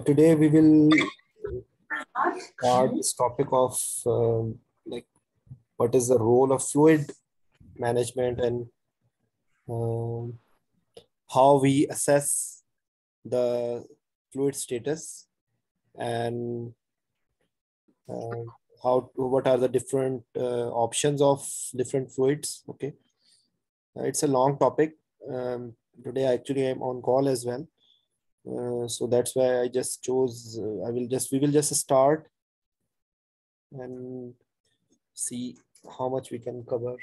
Today we will start this topic of like what is the role of fluid management and um, how we assess the fluid status and what are the different options of different fluids. Okay, it's a long topic. Today actually I'm on call as well. So that's why I just chose, we will just start and see how much we can cover.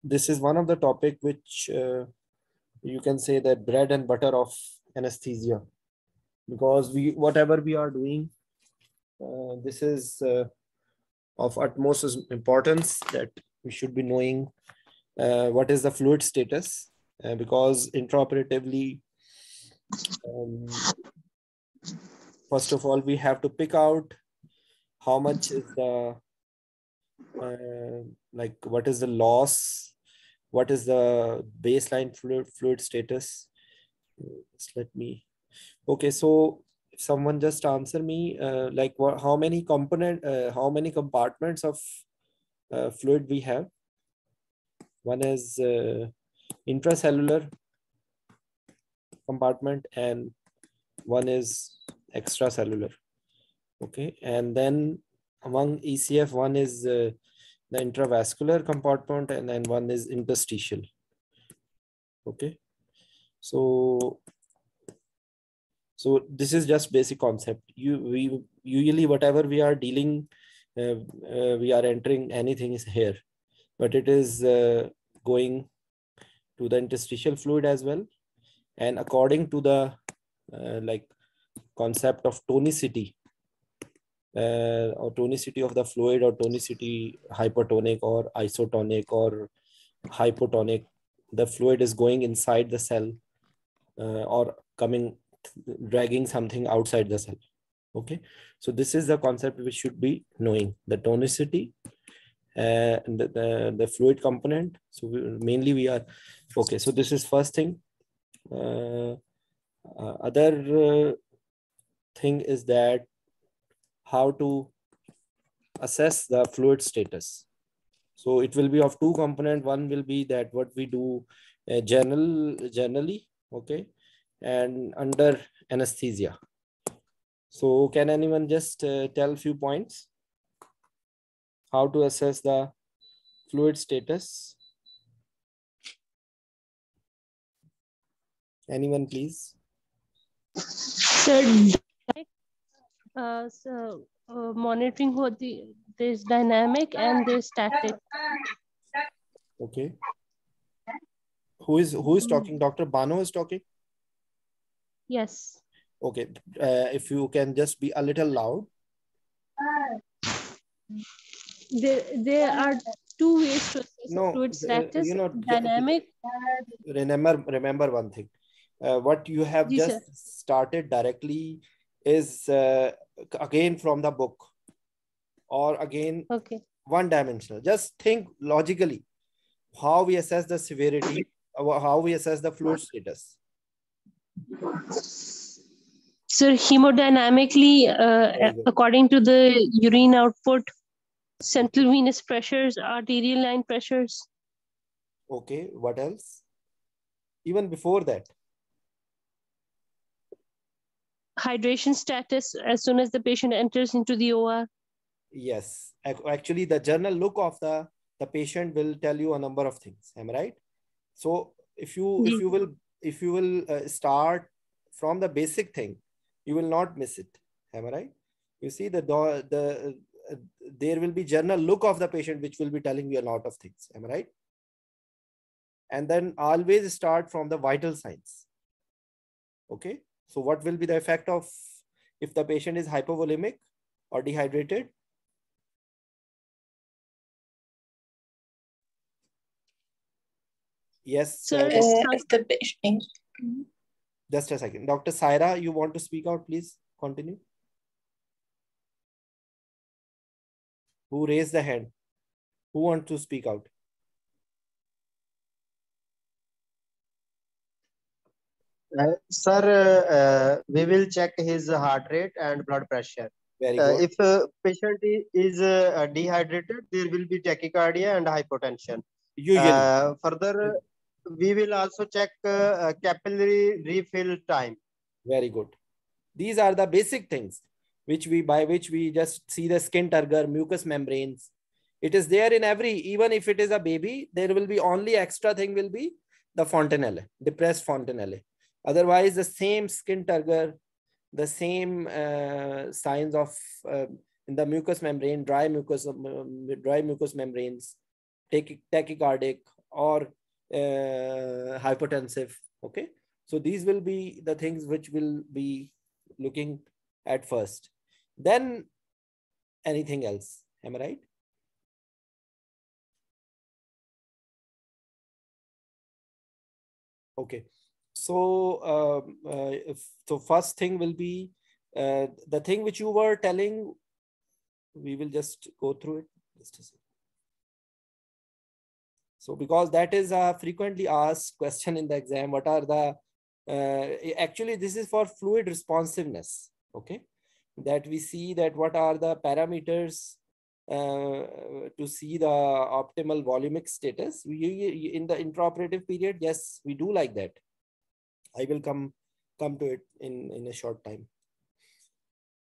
This is one of the topic which you can say that bread and butter of anesthesia, because whatever we are doing, this is of utmost importance that we should be knowing what is the fluid status, because intraoperatively, first of all, we have to pick out how much is the what is the loss, what is the baseline fluid status. Okay, so if someone just answer me, how many compartments of fluid we have. One is intracellular compartment and one is extracellular. Okay, and then among ECF, one is the intravascular compartment and then one is interstitial. Okay, so this is just basic concept. We usually whatever we are dealing, we are entering anything is here, but it is going to the interstitial fluid as well. And according to the concept of tonicity, or tonicity of the fluid, or tonicity, hypertonic or isotonic or hypotonic, the fluid is going inside the cell or dragging something outside the cell. Okay, so this is the concept we should be knowing, the tonicity and the fluid component. So mainly we are okay. So this is first thing. Other thing is that how to assess the fluid status. So it will be of two component. One will be that what we do generally, okay, and under anesthesia. So can anyone just tell a few points how to assess the fluid status? Anyone, please? Sir, monitoring what there's dynamic and there's static. Okay. Who is talking? Dr. Bano is talking? Yes. Okay. If you can just be a little loud. There are two ways to assess fluid status. Dynamic. Remember one thing. What you have just started directly is again from the book, or again one dimensional. Just think logically how we assess the severity, how we assess the fluid status. So hemodynamically, according to the urine output, central venous pressures, arterial line pressures. Okay, what else? Even before that? Hydration status as soon as the patient enters into the OR. Yes, actually the general look of the patient will tell you a number of things. Am I right? So if you will start from the basic thing, you will not miss it. Am I right? You see there will be general look of the patient which will be telling you a lot of things. Am I right? And then always start from the vital signs. Okay. So what will be the effect of if the patient is hypovolemic or dehydrated? Yes. Sir, the patient. Just a second. Dr. Saira, you want to speak out, please? Continue. Who raised the hand? Who wants to speak out? Sir, we will check his heart rate and blood pressure. Very good. If patient is dehydrated, there will be tachycardia and hypotension. Usually. Further, we will also check capillary refill time. Very good. These are the basic things by which we just see the skin turgor, mucous membranes. It is there in even if it is a baby, there will be only extra thing will be the fontanelle, depressed fontanelle. Otherwise, the same skin turgor, the same signs of in the mucous membrane, dry mucous membranes, tachycardic or hypotensive. Okay, so these will be the things which will be looking at first. Then anything else? Am I right? Okay. So so first thing will be the thing which you were telling. We will just go through it. Just a second. So because that is a frequently asked question in the exam, what are the actually this is for fluid responsiveness. Okay, that we see that what are the parameters to see the optimal volumic status. We in the intraoperative period, yes, we do like that. I will come to it in a short time.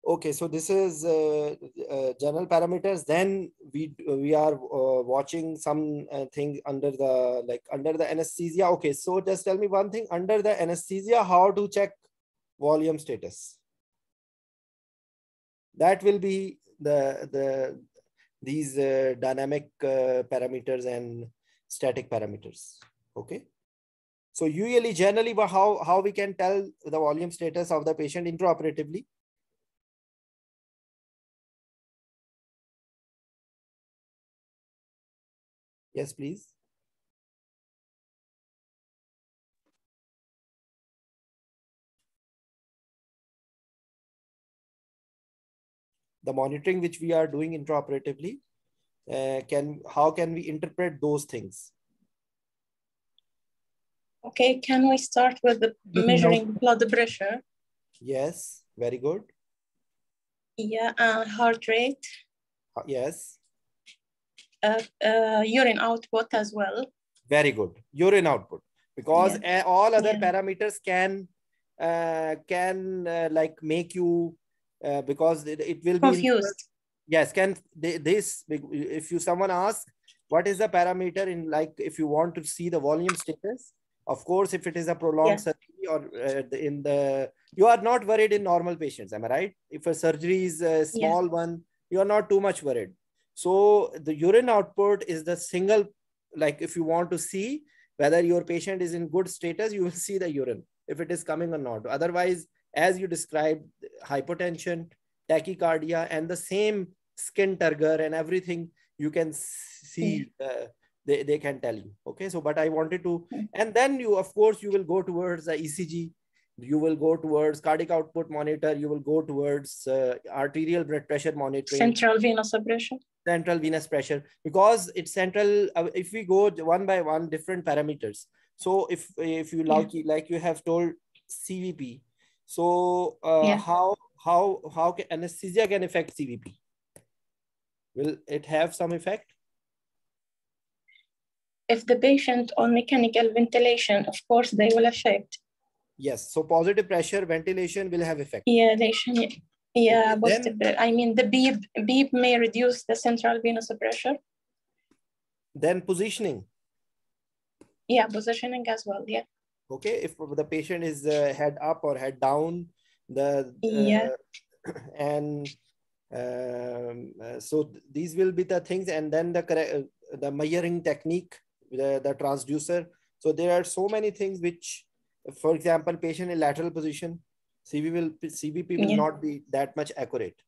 Okay, so this is general parameters. Then we are watching some thing under the anesthesia. Okay, so just tell me one thing, under the anesthesia, how to check volume status. That will be these dynamic parameters and static parameters. Okay. So usually, generally, how we can tell the volume status of the patient intraoperatively? Yes, please. The monitoring which we are doing intraoperatively, how can we interpret those things? Okay, can we start with the measuring blood pressure? Yes, very good. Yeah, heart rate. Yes. Urine output as well. Very good. Urine output, because all other parameters can like make you because it will be confused. Yes, if someone asks what is the parameter in, like, if you want to see the volume status, of course, if it is a prolonged surgery or you are not worried in normal patients, am I right? If a surgery is a small one, you are not too much worried. So the urine output is the single, like, if you want to see whether your patient is in good status, you will see the urine, if it is coming or not. Otherwise, as you described, hypotension, tachycardia, and the same skin turgor and everything, you can see, they can tell you. Okay, so but I wanted to, and then you, of course, you will go towards the ECG, you will go towards cardiac output monitor, you will go towards arterial blood pressure monitoring, central venous pressure, pressure, because it's central. If we go one by one, different parameters. So if you like you have told CVP, so how can anesthesia can affect CVP? Will it have some effect? If the patient on mechanical ventilation, of course, they will affect. Yes, so positive pressure ventilation will have effect. Yeah, positive. I mean, the beep may reduce the central venous pressure. Then positioning. Yeah, positioning as well. Yeah. Okay, if the patient is head up or head down, and so these will be the things, and then the measuring technique, the transducer. So there are so many things which, for example, patient in lateral position, CVP will not be that much accurate.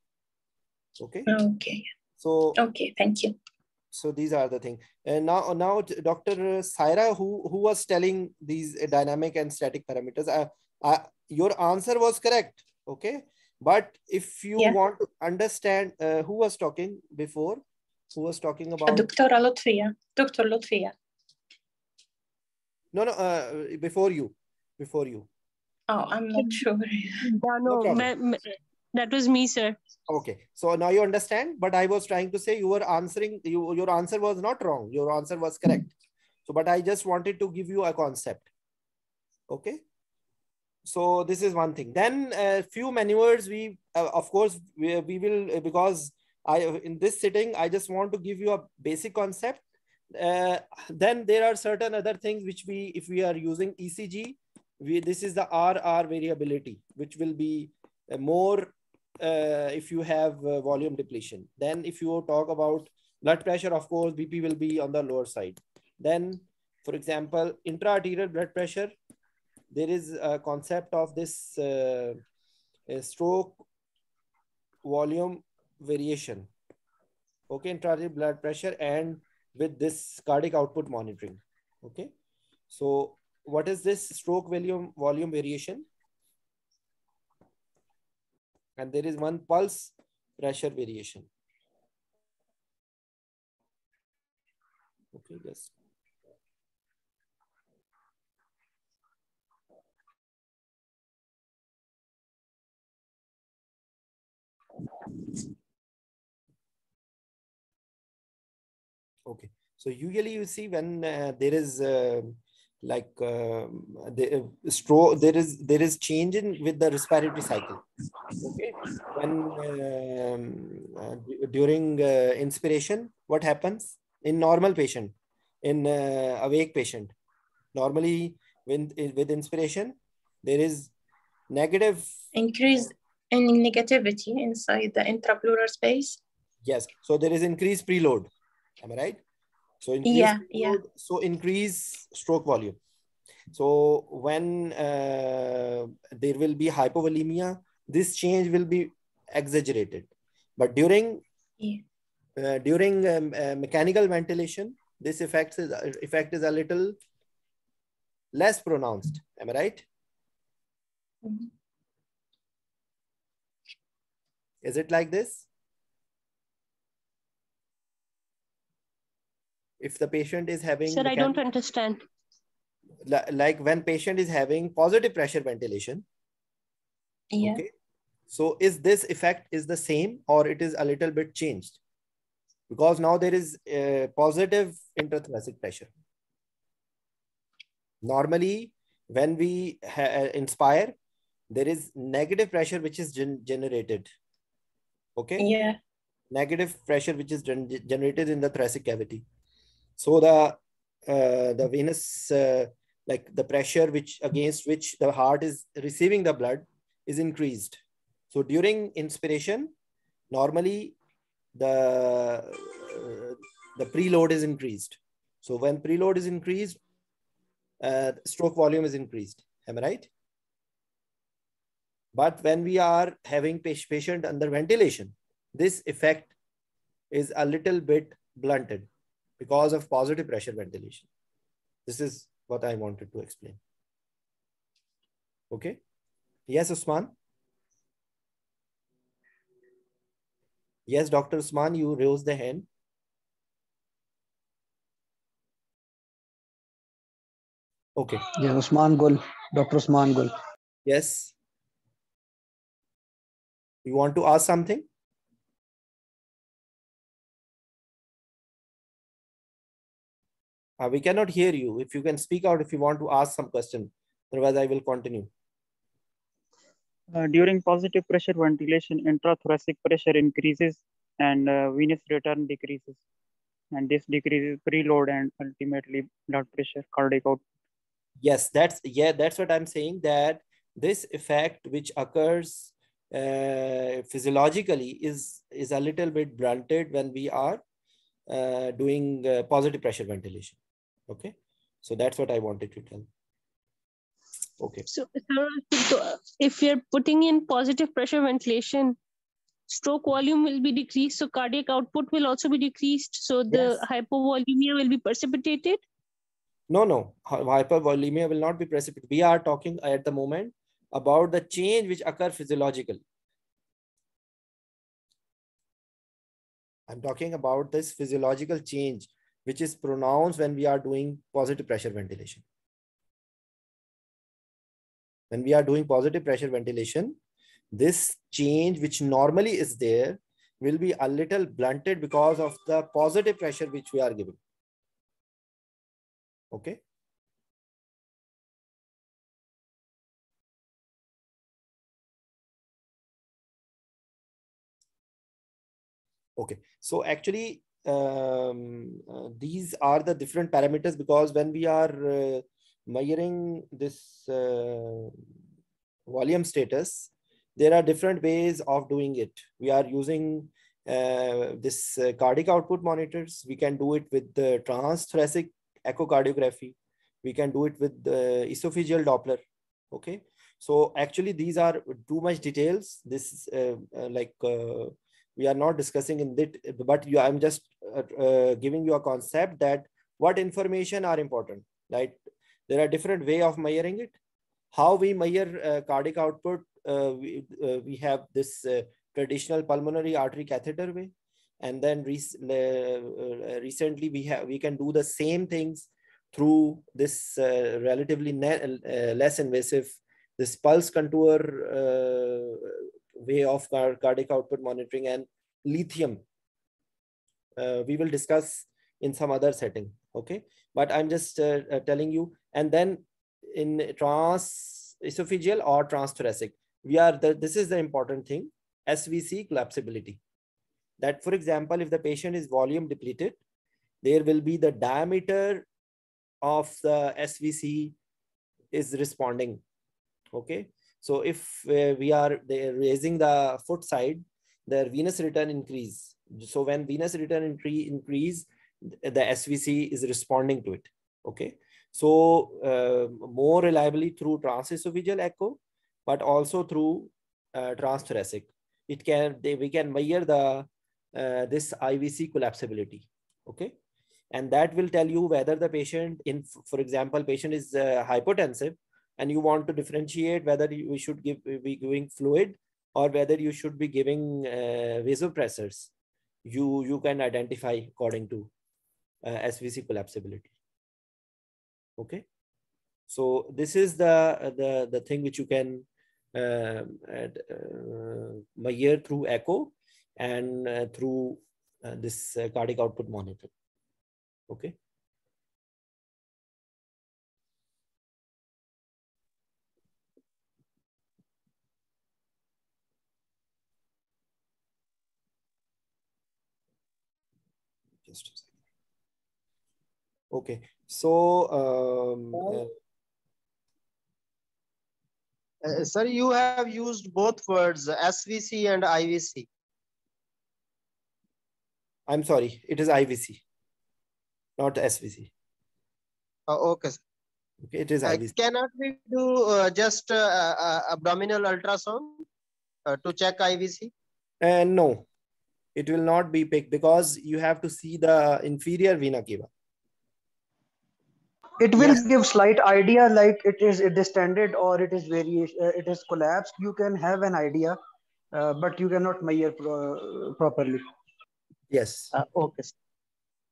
Okay. Okay. So okay, thank you. So these are the things. And now Dr. Saira, who was telling these dynamic and static parameters, your answer was correct. Okay. But if you want to understand who was talking before, who was talking about? Dr. Lutfia. Dr. Lutfia. No, before you. Oh, I'm not sure. No problem. That was me, sir. Okay, so now you understand, but I was trying to say you were answering, your answer was not wrong. Your answer was correct. So, but I just wanted to give you a concept. Okay. So this is one thing. Then a few maneuvers we, of course, we will, because in this sitting, I just want to give you a basic concept. Then there are certain other things which if we are using ECG, this is the RR variability, which will be more if you have volume depletion. Then if you talk about blood pressure, of course, BP will be on the lower side. Then, for example, intra-arterial blood pressure, there is a concept of this stroke volume variation. Okay, intra-arterial blood pressure and with this cardiac output monitoring. Okay, so what is this stroke volume variation? And there is one pulse pressure variation. Okay, yes. Okay, so usually you see when there is stroke, there is change with the respiratory cycle. Okay, when during inspiration, what happens in normal patient, in awake patient? Normally, with inspiration, there is negative increase in negativity inside the intrapleural space. Yes, so there is increased preload. Am I right? So increase preload, so increase stroke volume. So when there will be hypovolemia, this change will be exaggerated. But during mechanical ventilation, this effect is a little less pronounced. Am I right? Mm-hmm. Is it like this? If the patient is having... Sir, I don't understand. Like when patient is having positive pressure ventilation. Yeah. Okay. So is this effect is the same or it is a little bit changed? Because now there is a positive intrathoracic pressure. Normally, when we inspire, there is negative pressure which is generated. Okay. Yeah. Negative pressure which is generated in the thoracic cavity. So the venous, like the pressure against which the heart is receiving the blood is increased. So during inspiration, normally the preload is increased. So when preload is increased, stroke volume is increased. Am I right? But when we are having patient under ventilation, this effect is a little bit blunted because of positive pressure ventilation. This is what I wanted to explain. Okay. Yes, Usman. Yes, Dr. Usman, you raised the hand. Okay. Yeah, Usman Gul, Dr. Usman Gul. Yes. You want to ask something? We cannot hear you. If you can speak out, if you want to ask some question, otherwise I will continue. During positive pressure ventilation, intrathoracic pressure increases and venous return decreases. And this decreases preload and ultimately blood pressure, cardiac output. Yes, that's what I'm saying, that this effect which occurs physiologically is a little bit blunted when we are doing positive pressure ventilation. Okay, so that's what I wanted to tell. Okay. So if you're putting in positive pressure ventilation, stroke volume will be decreased, so cardiac output will also be decreased, so the hypovolemia will be precipitated? No, hypervolemia will not be precipitated. We are talking at the moment about the change which occur physiologically. I'm talking about this physiological change, which is pronounced when we are doing positive pressure ventilation. When we are doing positive pressure ventilation, this change, which normally is there, will be a little blunted because of the positive pressure which we are giving. Okay. Okay. So actually, these are the different parameters, because when we are measuring this volume status, there are different ways of doing it. We are using this cardiac output monitors. We can do it with the transthoracic echocardiography. We can do it with the esophageal Doppler. Okay. So actually, these are too much details. This is we are not discussing in it, but I'm just giving you a concept that what information are important. Right? There are different way of measuring it. How we measure cardiac output, we have this traditional pulmonary artery catheter way, and then recently we can do the same things through this relatively less invasive, this pulse contour way of cardiac output monitoring, and lithium. We will discuss in some other setting. Okay, but I'm just telling you. And then in esophageal or transthoracic, this is the important thing, SVC collapsibility. That, for example, if the patient is volume depleted, there will be the diameter of the SVC is responding. Okay, so if we are raising the foot side, the venous return increase. So when venous return increase, the SVC is responding to it. Okay, so more reliably through transesophageal echo, but also through transthoracic, we can measure the this IVC collapsibility. Okay, and that will tell you whether the patient, for example, patient is hypotensive, and you want to differentiate whether we should be giving fluid or whether you should be giving vasopressors. You can identify according to SVC collapsibility. Okay, so this is the thing which you can measure through echo and through this cardiac output monitor. Okay. Just a second. Okay, so sir, you have used both words, SVC and IVC. I'm sorry, it is IVC, not SVC. Okay, sir. Okay, it is IVC. Cannot we do just abdominal ultrasound to check IVC? No, it will not be picked because you have to see the inferior vena cava. It will give slight idea, like it is distended or it is it is collapsed. You can have an idea, but you cannot measure properly. Yes. Okay.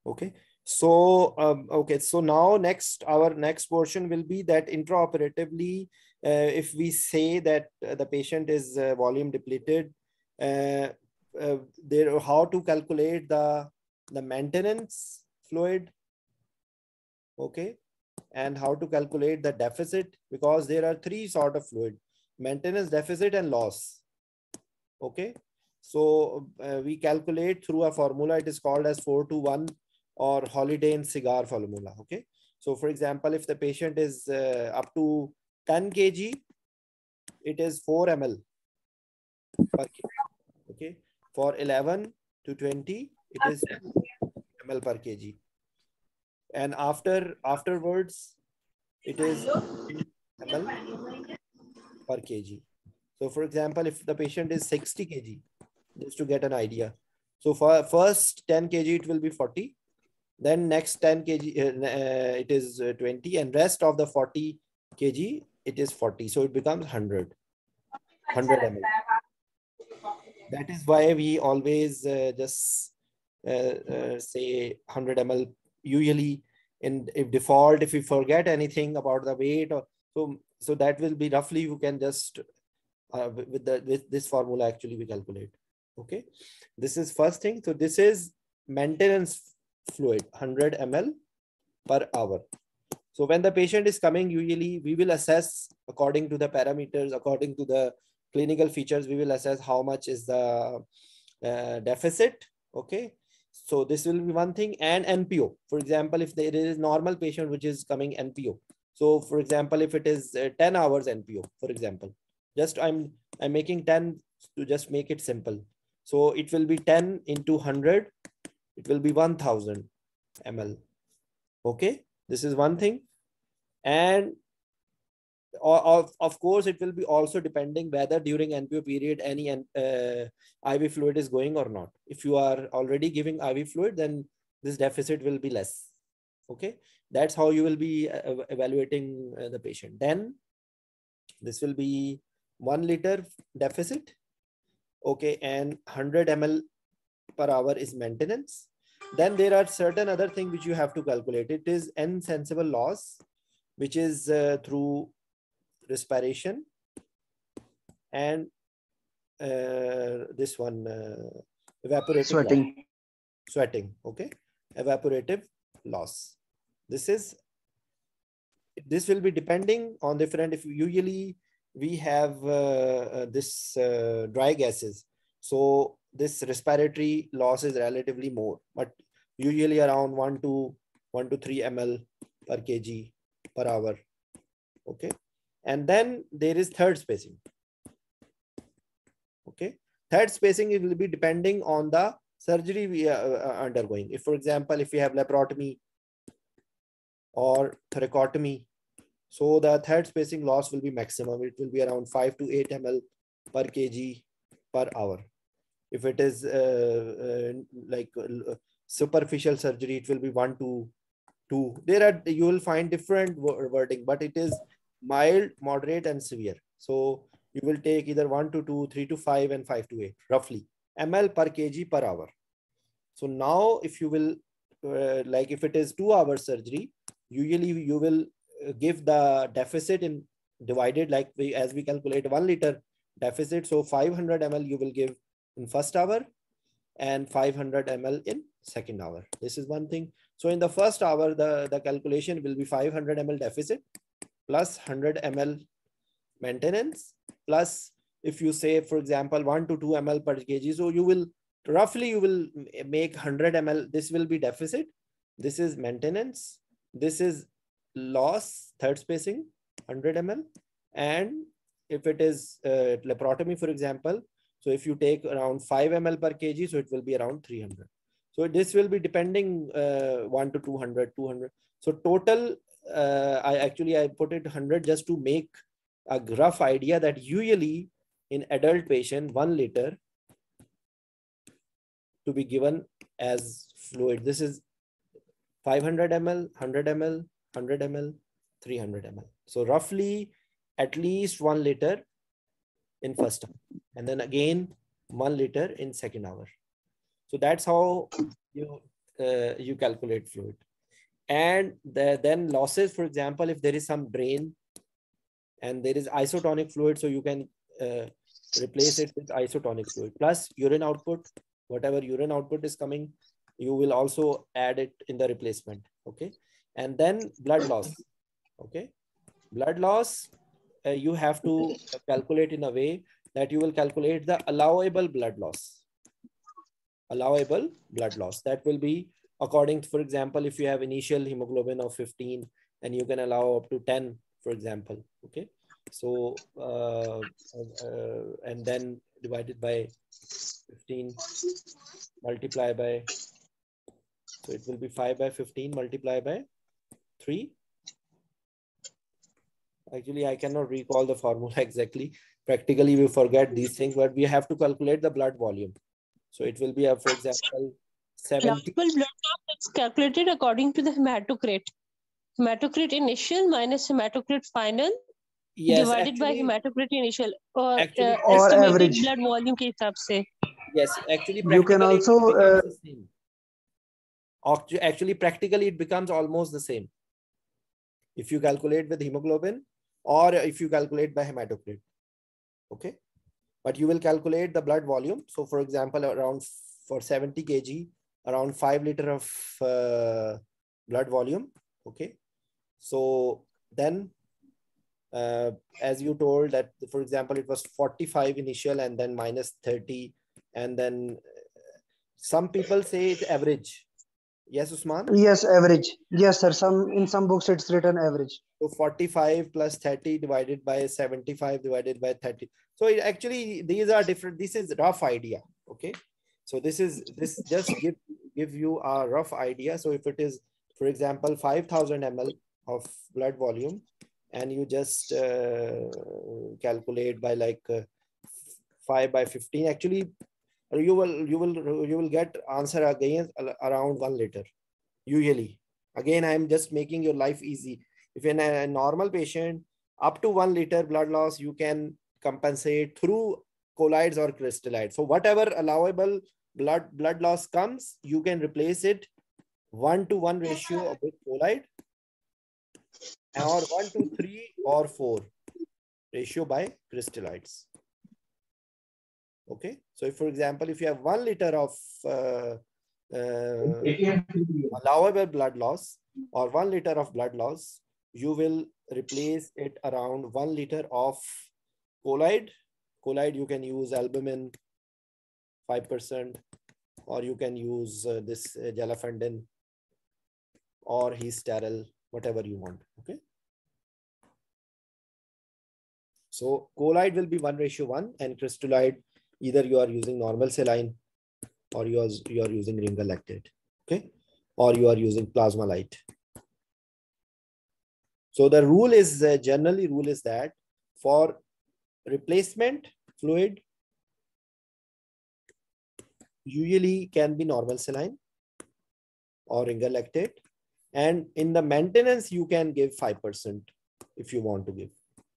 Okay. So okay. So now our next portion will be that intraoperatively, if we say that the patient is volume depleted, how to calculate the maintenance fluid. Okay. And how to calculate the deficit, because there are three sort of fluid: maintenance, deficit, and loss. Okay, so we calculate through a formula. It is called as 4-to-1 or Holiday and Cigar formula. Okay, so for example, if the patient is up to 10 kg, it is 4 ml per kg. Okay, for 11 to 20, it is 2 ml per kg. And afterwards, it is ml per kg. So for example, if the patient is 60 kg, just to get an idea. So for first 10 kg, it will be 40. Then next 10 kg, it is 20. And rest of the 40 kg, it is 40. So it becomes 100 ml. That is why we always just say 100 ml. Usually if default, if you forget anything about the weight, or so that will be roughly, you can just with this formula actually we calculate. Okay, this is first thing. So this is maintenance fluid, 100 ml per hour. So when the patient is coming, usually we will assess according to the parameters, according to the clinical features, we will assess how much is the deficit. Okay, so this will be one thing. And NPO, for example, if there is normal patient which is coming NPO. So for example, if it is 10 hours NPO, for example, just I'm making 10 to just make it simple. So it will be 10 into 100. It will be 1000 ml. Okay, this is one thing. And of course, it will be also depending whether during NPO period any IV fluid is going or not. If you are already giving IV fluid, then this deficit will be less. Okay, that's how you will be evaluating the patient. Then this will be 1 liter deficit. Okay, and 100 ml per hour is maintenance. Then there are certain other things which you have to calculate. It is insensible loss, which is through respiration, and this one evaporative sweating. Okay, evaporative loss. This will be depending on different. If usually we have this dry gases, so this respiratory loss is relatively more, but usually around 1 to 3 ml per kg per hour. Okay, and then there is third spacing. Okay, third spacing, it will be depending on the surgery we are undergoing. If, for example, if we have laparotomy or thoracotomy, so the third spacing loss will be maximum. It will be around 5 to 8 ml per kg per hour. If it is like superficial surgery, it will be 1 to 2. You will find different wording, but it is mild, moderate, and severe. So you will take either 1 to 2, 3 to 5, and 5 to 8, roughly ml per kg per hour. So now if you will, like if it is 2 hour surgery, usually you will give the deficit in divided, like as we calculate 1 liter deficit. So 500 ml you will give in first hour and 500 ml in second hour. This is one thing. So in the first hour, the calculation will be 500 ml deficit plus 100 ml maintenance, plus if you say, for example, 1 to 2 ml per kg. So you will roughly make 100 ml. This will be deficit. This is maintenance. This is loss, third spacing, 100 ml. And if it is laparotomy, for example, so if you take around 5 ml per kg, so it will be around 300. So this will be depending 1 to 200, 200. So total, I put it 100 just to make a rough idea that usually in adult patient, 1 liter to be given as fluid. This is 500 ml, 100 ml, 100 ml, 300 ml. So roughly at least 1 liter in first hour, and then again 1 liter in second hour. So that's how you calculate fluid. And then losses, for example, if there is some drain and there is isotonic fluid, so you can replace it with isotonic fluid, plus urine output. Whatever urine output is coming, you will also add it in the replacement. Okay, and then blood loss. Okay, blood loss, you have to calculate in a way that you will calculate the allowable blood loss. Allowable blood loss, that will be according to, for example, if you have initial hemoglobin of 15 and you can allow up to 10, for example. Okay, so and then divided by 15, multiply by, so it will be 5 by 15 multiplied by 3. Actually, I cannot recall the formula exactly. Practically, we forget these things, but we have to calculate the blood volume. So it will be, for example, 70. Allowable blood loss is calculated according to the hematocrit. Hematocrit initial minus hematocrit final, yes, divided by hematocrit initial, or or estimated average. blood volume के हिसाब से. Yes, actually, You can also Actually, practically, it becomes almost the same if you calculate with hemoglobin or if you calculate by hematocrit. Okay, but you will calculate the blood volume. So, for example, around for 70 kg, around 5 liter of blood volume. Okay, so then as you told that, for example, it was 45 initial and then minus 30, and then some people say it's average. Yes, Usman? Yes, average. Yes, sir. In some books it's written average. So 45 plus 30 divided by 75 divided by 30. So it actually, these are different. This is rough idea. Okay. So this just give you a rough idea. So if it is, for example, 5,000 ml of blood volume, and you just calculate by like 5 by 15, actually you will get answer again around 1 liter usually. Again, I'm just making your life easy. If in a normal patient, up to 1 liter blood loss, you can compensate through colloids or crystalloids. So whatever allowable blood loss comes, you can replace it 1:1 ratio with colloid, or 1:3 or 4 ratio by crystalloids. Okay, so if, for example, if you have 1 liter of allowable blood loss or 1 liter of blood loss, you will replace it around 1 liter of colloid. Colloid, you can use albumin 5%, or you can use this gelafendin or hesterol, whatever you want. Okay. So colloid will be 1:1, and crystalloid, either you are using normal saline or you are using Ringer lactate. Okay, or you are using plasma light. So the rule is generally rule is that for replacement fluid usually can be normal saline or Ringer lactate, and in the maintenance you can give 5% if you want to give.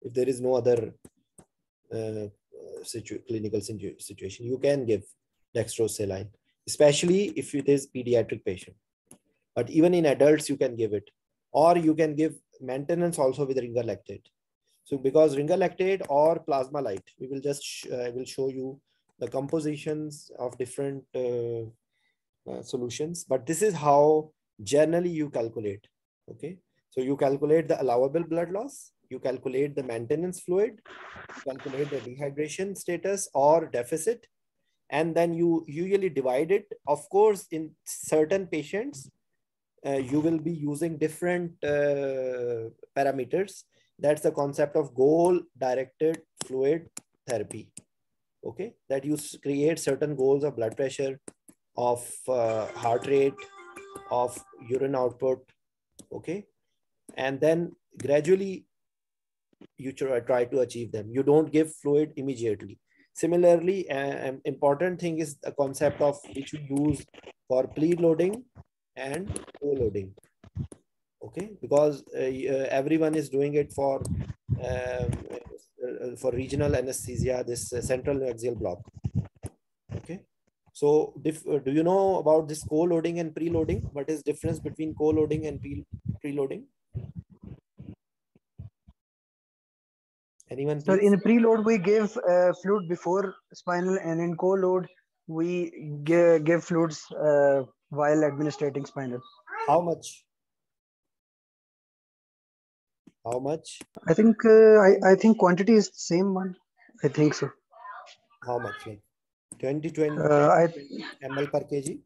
If there is no other clinical situation, you can give dextrose saline, especially if it is pediatric patient. But even in adults, you can give it, or you can give maintenance also with Ringer lactate. So because Ringer lactate or plasma light, we will just I will show you the compositions of different solutions. But this is how generally you calculate. Okay, so you calculate the allowable blood loss, you calculate the maintenance fluid, you calculate the dehydration status or deficit, and then you usually divide it. Of course, in certain patients, you will be using different parameters. That's the concept of goal-directed fluid therapy. Okay, that you create certain goals of blood pressure, of heart rate, of urine output. Okay, and then gradually you try to achieve them. You don't give fluid immediately. Similarly, an important thing is the concept of which we use for pre-loading and co-loading. Okay, because everyone is doing it for regional anesthesia, this central axial block. Okay, so do you know about this co-loading and pre-loading? What is difference between co-loading and pre-loading? Anyone? So in preload, we give fluid before spinal, and in co-load, we give fluids while administrating spinal. How much? How much? I think I think quantity is the same one. I think so. How much? Like 20 ml per kg?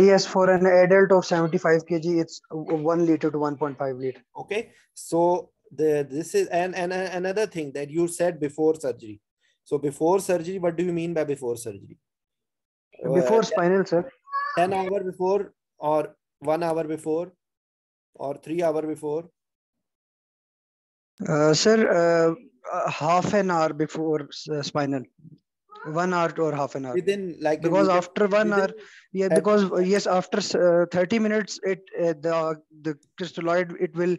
Yes, for an adult of 75 kg, it's 1 liter to 1.5 liter. Okay, so this is and another thing that you said before surgery. So before surgery, what do you mean by before surgery? Before spinal, sir. 10 hours before, or 1 hour before, or 3 hours before? Sir, half an hour before spinal. 1 hour or half an hour. Within, like, because after 1 hour, yeah, because yes, after 30 minutes, the crystalloid, it will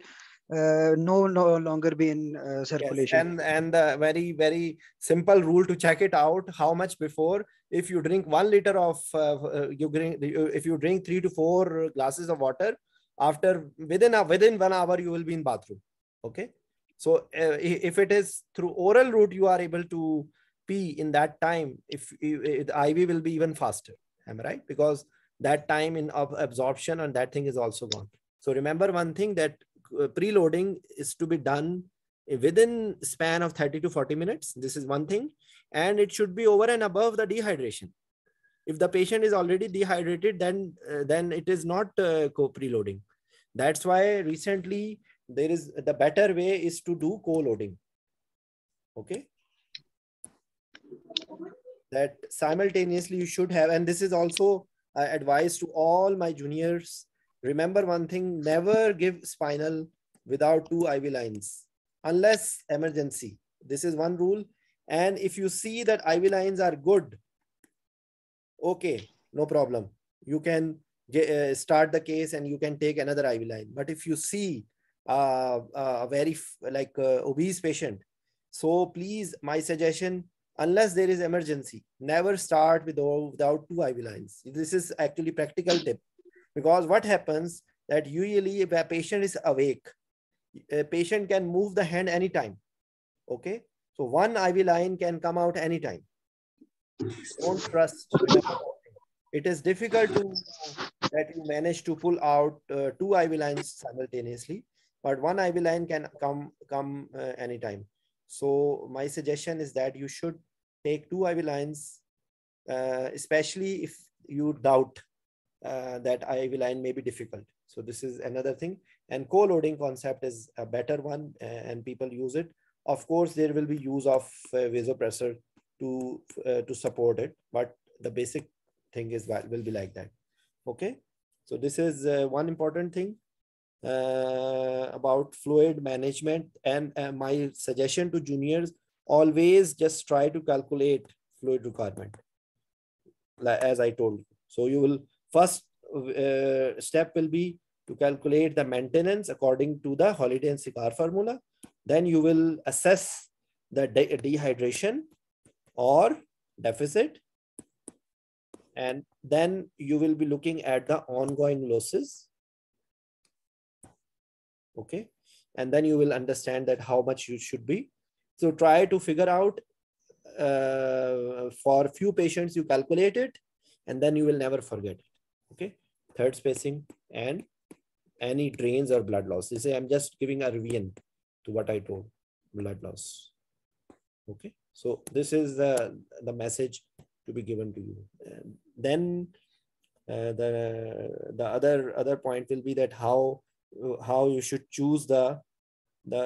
no longer be in circulation. Yes, and the very simple rule to check it out, how much before. If you drink 1 liter of if you drink 3 to 4 glasses of water, after within 1 hour you will be in bathroom. Okay, so if it is through oral route you are able to pee in that time, if the IV will be even faster. Am I right? Because that time in absorption and that thing is also gone. So remember one thing, that preloading is to be done within span of 30 to 40 minutes. This is one thing, and it should be over and above the dehydration. If the patient is already dehydrated, then it is not preloading. That's why recently there is the better way is to do co-loading. Okay, that simultaneously you should have, and this is also advice to all my juniors. Remember one thing, never give spinal without 2 IV lines unless emergency. This is one rule. And if you see that IV lines are good, okay, no problem. You can start the case and you can take another IV line. But if you see a very obese patient, so please, my suggestion, unless there is emergency, never start without 2 IV lines. This is actually practical tip. Because what happens that usually if a patient is awake, a patient can move the hand anytime. Okay, so 1 IV line can come out anytime. Don't trust. It is difficult that you manage to pull out 2 IV lines simultaneously, but 1 IV line can come anytime. So my suggestion is that you should take 2 IV lines, especially if you doubt that IV line may be difficult. So this is another thing. And co-loading concept is a better one, and people use it. Of course, there will be use of vasopressor to support it, but the basic thing will be like that. Okay, so this is one important thing about fluid management. And my suggestion to juniors, always just try to calculate fluid requirement, as I told you. So you will first step will be to calculate the maintenance according to the Holiday and Sikar formula. Then you will assess the dehydration or deficit, and then you will be looking at the ongoing losses. Okay, and then you will understand that how much you should be. So try to figure out for few patients you calculate it, and then you will never forget it. Okay, third spacing and any drains or blood loss. You say I'm just giving a revision to what I told, blood loss. Okay, so this is the message to be given to you. And then the other point will be that how you should choose the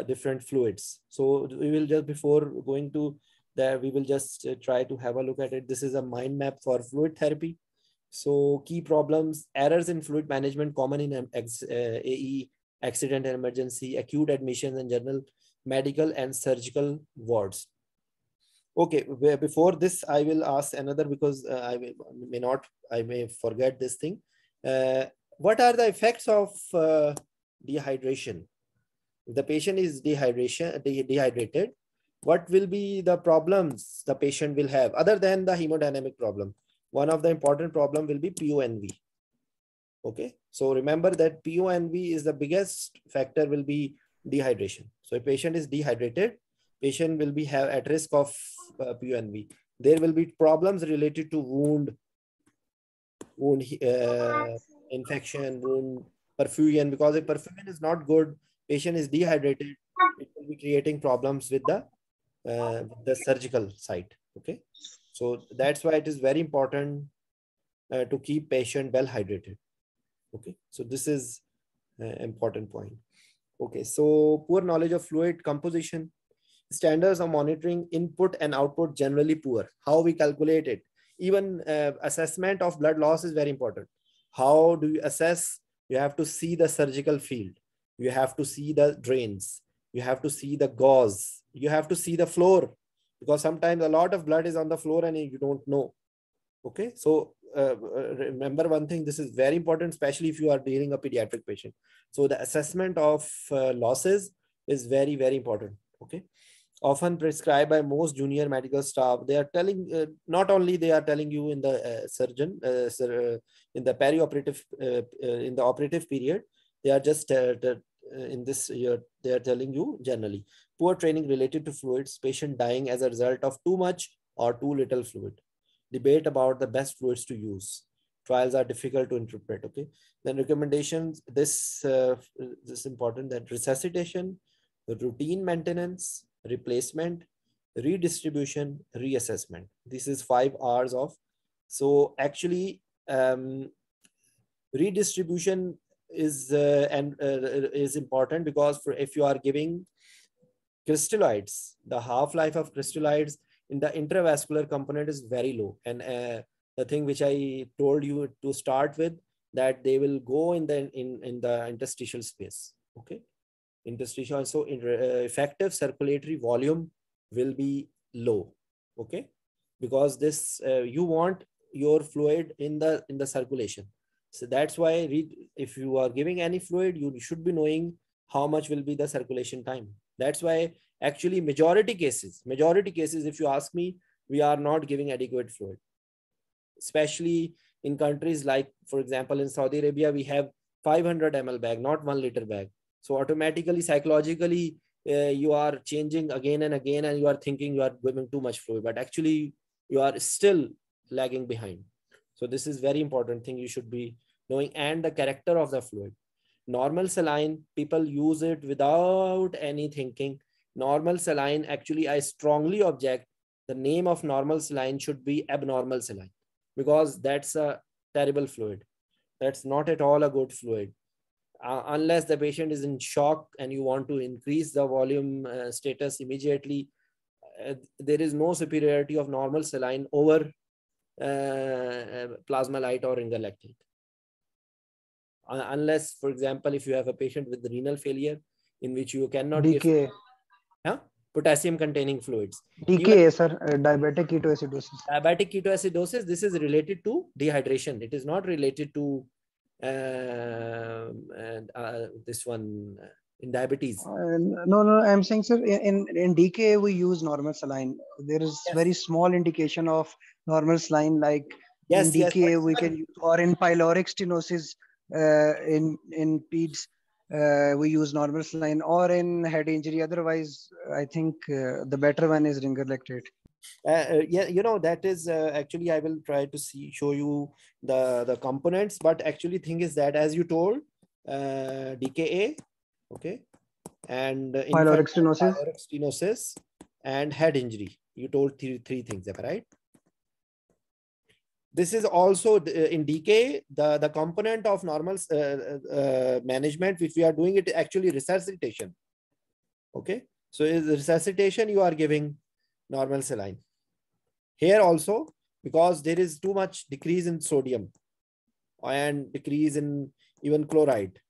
different fluids. So we will just, before going to there, we will just try to have a look at it. This is a mind map for fluid therapy. So key problems, errors in fluid management common in AE, accident and emergency, acute admissions and general medical and surgical wards. Okay, before this, I will ask another, because I may forget this thing. What are the effects of dehydration? If the patient is dehydrated, what will be the problems the patient will have other than the hemodynamic problem? One of the important problem will be PONV. Okay, so remember that PONV is the biggest factor, will be dehydration. So if patient is dehydrated, patient will be at risk of PONV. There will be problems related to wound infection, wound perfusion, because if perfusion is not good, patient is dehydrated, it will be creating problems with the surgical site. Okay, so that's why it is very important to keep patient well hydrated. Okay, so this is an important point. Okay, so poor knowledge of fluid composition, standards of monitoring input and output generally poor. How we calculate it, even assessment of blood loss is very important. How do you assess? You have to see the surgical field, you have to see the drains, you have to see the gauze, you have to see the floor, because sometimes a lot of blood is on the floor and you don't know. Okay, so remember one thing, this is very important, especially if you are dealing a pediatric patient. So the assessment of losses is very, very important. Okay. Often prescribed by most junior medical staff. They are telling, not only they are telling you in the surgeon, in the perioperative, in the operative period, they are just in this year, they are telling you generally. Poor training related to fluids, patient dying as a result of too much or too little fluid. Debate about the best fluids to use. Trials are difficult to interpret. Okay. Then recommendations, this is important, that resuscitation, routine maintenance, replacement, redistribution, reassessment. This is 5 R's of. So actually, redistribution is is important, because if you are giving crystalloids, the half-life of crystalloids in the intravascular component is very low. And the thing which I told you to start with, that they will go in the interstitial space. Okay. Interstitial, so effective circulatory volume will be low. Okay. Because this you want your fluid in the circulation. So that's why if you are giving any fluid, you should be knowing how much will be the circulation time. That's why actually majority cases, if you ask me, we are not giving adequate fluid, especially in countries like, for example, in Saudi Arabia, we have 500 ml bag, not 1 liter bag. So automatically, psychologically, you are changing again and again, and you are thinking you are giving too much fluid, but actually you are still lagging behind. So this is very important thing you should be knowing, and the character of the fluid. Normal saline, people use it without any thinking. Normal saline, actually, I strongly object. The name of normal saline should be abnormal saline, because that's a terrible fluid. That's not at all a good fluid. Unless the patient is in shock and you want to increase the volume status immediately, there is no superiority of normal saline over plasma light or ringer lactate. Unless, for example, if you have a patient with renal failure in which you cannot give potassium containing fluids. DKA, sir, diabetic ketoacidosis. Diabetic ketoacidosis, this is related to dehydration. It is not related to this one in diabetes. No, I'm saying, sir, in DKA we use normal saline. There is very small indication of normal saline, like in DKA we can use, or in pyloric stenosis in peds we use normal saline, or in head injury. Otherwise, I think the better one is ringer lactate. Yeah, you know, that is actually, I will try to show you the components, but actually thing is that, as you told, DKA, okay, and pyloric stenosis and head injury. You told three things, right? This is also in DKA, the component of normal management, which we are doing it actually resuscitation. Okay, so in resuscitation, you are giving normal saline. Here also, because there is too much decrease in sodium and decrease in even chloride.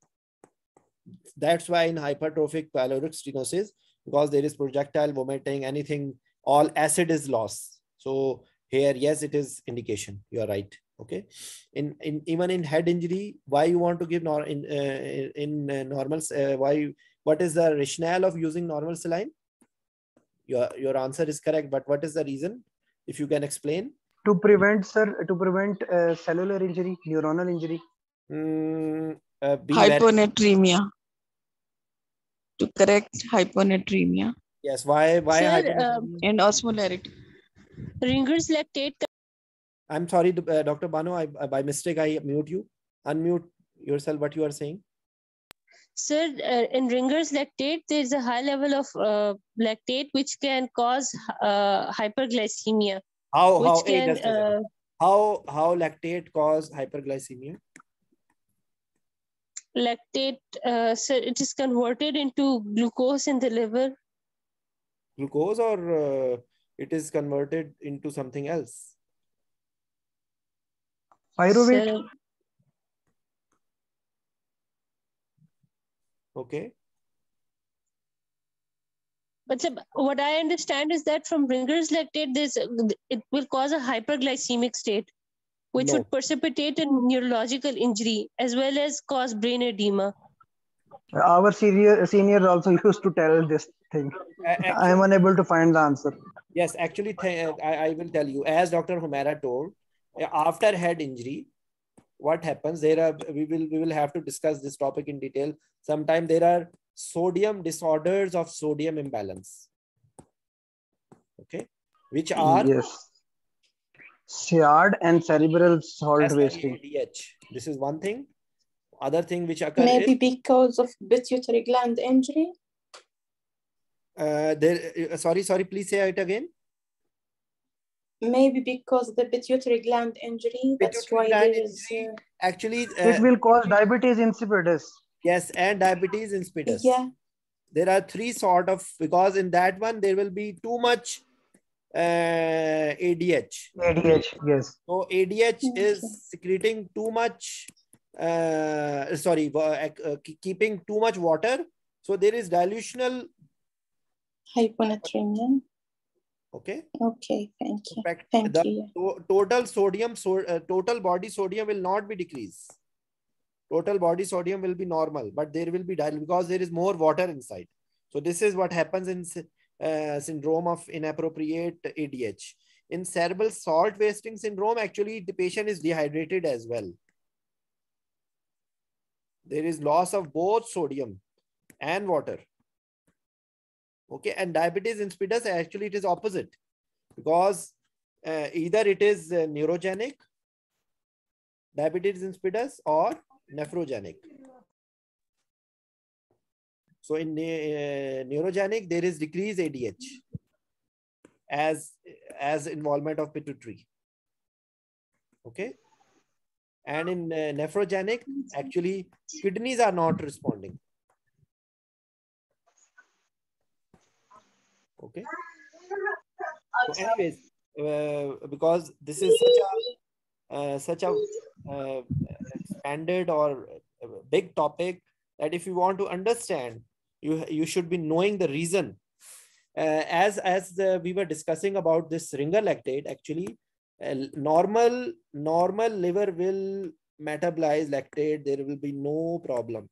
That's why in hypertrophic pyloric stenosis, because there is projectile vomiting, anything, all acid is lost. So here, yes, it is indication. You are right. Okay. Even in head injury, why you want to give normal? Why? What is the rationale of using normal saline? Your answer is correct, but what is the reason? If you can explain. To prevent, sir, cellular injury, neuronal injury. Hyponatremia. To correct hyponatremia. Yes. Why? Sir, and osmolarity. Ringer's lactate. I'm sorry, Dr. Bano, by mistake I mute you. Unmute yourself. What you are saying? Sir, in Ringer's lactate, there is a high level of lactate which can cause hyperglycemia. How lactate cause hyperglycemia? Lactate, sir, it is converted into glucose in the liver. Glucose, or it is converted into something else? Pyruvate. Sir, okay. But sir, what I understand is that from Ringer's lactate, it will cause a hyperglycemic state. which would precipitate a neurological injury as well as cause brain edema. Our senior also used to tell this thing. I am unable to find the answer. Yes, actually, I will tell you. As Dr. Humera told, after head injury, what happens? We will have to discuss this topic in detail. Sometimes there are sodium disorders of sodium imbalance. Okay, which are SIAD and cerebral salt wasting. ADH. This is one thing. Other thing which occurs maybe because of pituitary gland injury. Sorry, please say it again. Maybe because the pituitary gland injury. That's why there is. Actually, it will cause diabetes insipidus. Yes, and diabetes insipidus. Yeah. There are three sort of, because in that one there will be too much ADH. ADH, yes. So ADH is secreting too much. Keeping too much water. So there is dilutional hyponatremia. Okay. Okay, thank you. Total sodium, total body sodium will not be decreased. Total body sodium will be normal, but there will be because there is more water inside. So this is what happens in syndrome of inappropriate ADH. In cerebral salt wasting syndrome, actually the patient is dehydrated as well. There is loss of both sodium and water. Okay, and diabetes insipidus, actually it is opposite, because either it is neurogenic, diabetes insipidus, or nephrogenic. So in neurogenic, there is decreased ADH as involvement of pituitary. Okay, and in nephrogenic, actually kidneys are not responding. Okay. So anyways, because this is such a expanded or big topic that if you want to understand, you should be knowing the reason. As we were discussing about this ringer lactate, actually, normal liver will metabolize lactate. There will be no problem.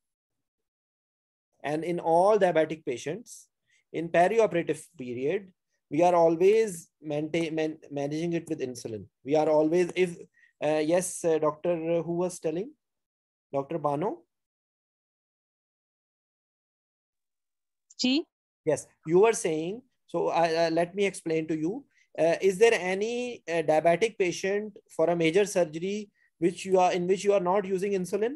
And in all diabetic patients, in perioperative period, we are always managing it with insulin. We are always, yes, doctor, who was telling? Dr. Bano? G? Yes, you were saying, so let me explain to you. Is there any diabetic patient for a major surgery in which you are not using insulin?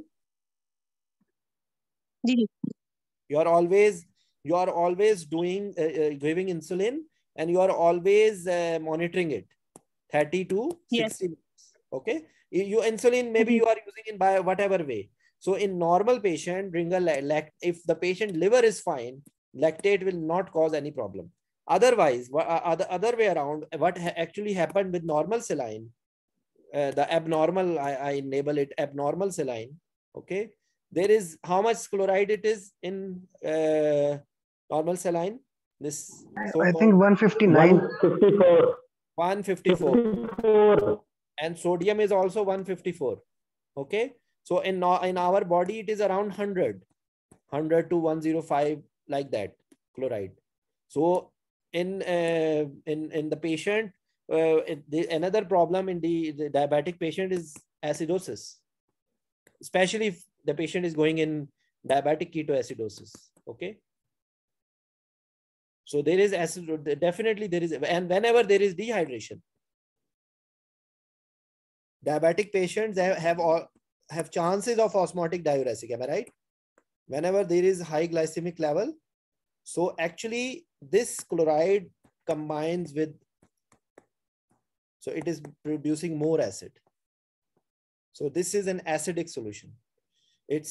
G. You are always doing giving insulin, and you are always monitoring it 30 to 60 minutes. Okay, you insulin maybe you are using it by whatever way. So in normal patient, if the patient liver is fine, lactate will not cause any problem. Otherwise, other way around, what actually happened with normal saline, the abnormal, I label it abnormal saline. Okay, there is how much chloride it is in normal saline? This I think 159. 154. 154. And sodium is also 154. Okay, so in our body it is around 100 to 105, like that, chloride. So in the patient, another problem in the diabetic patient is acidosis, especially if the patient is going in diabetic ketoacidosis. Okay, so there is acid, definitely there is, and whenever there is dehydration, diabetic patients have chances of osmotic diuresic. Am I right? Whenever there is high glycemic level, so actually this chloride combines with, so it is producing more acid. So this is an acidic solution. It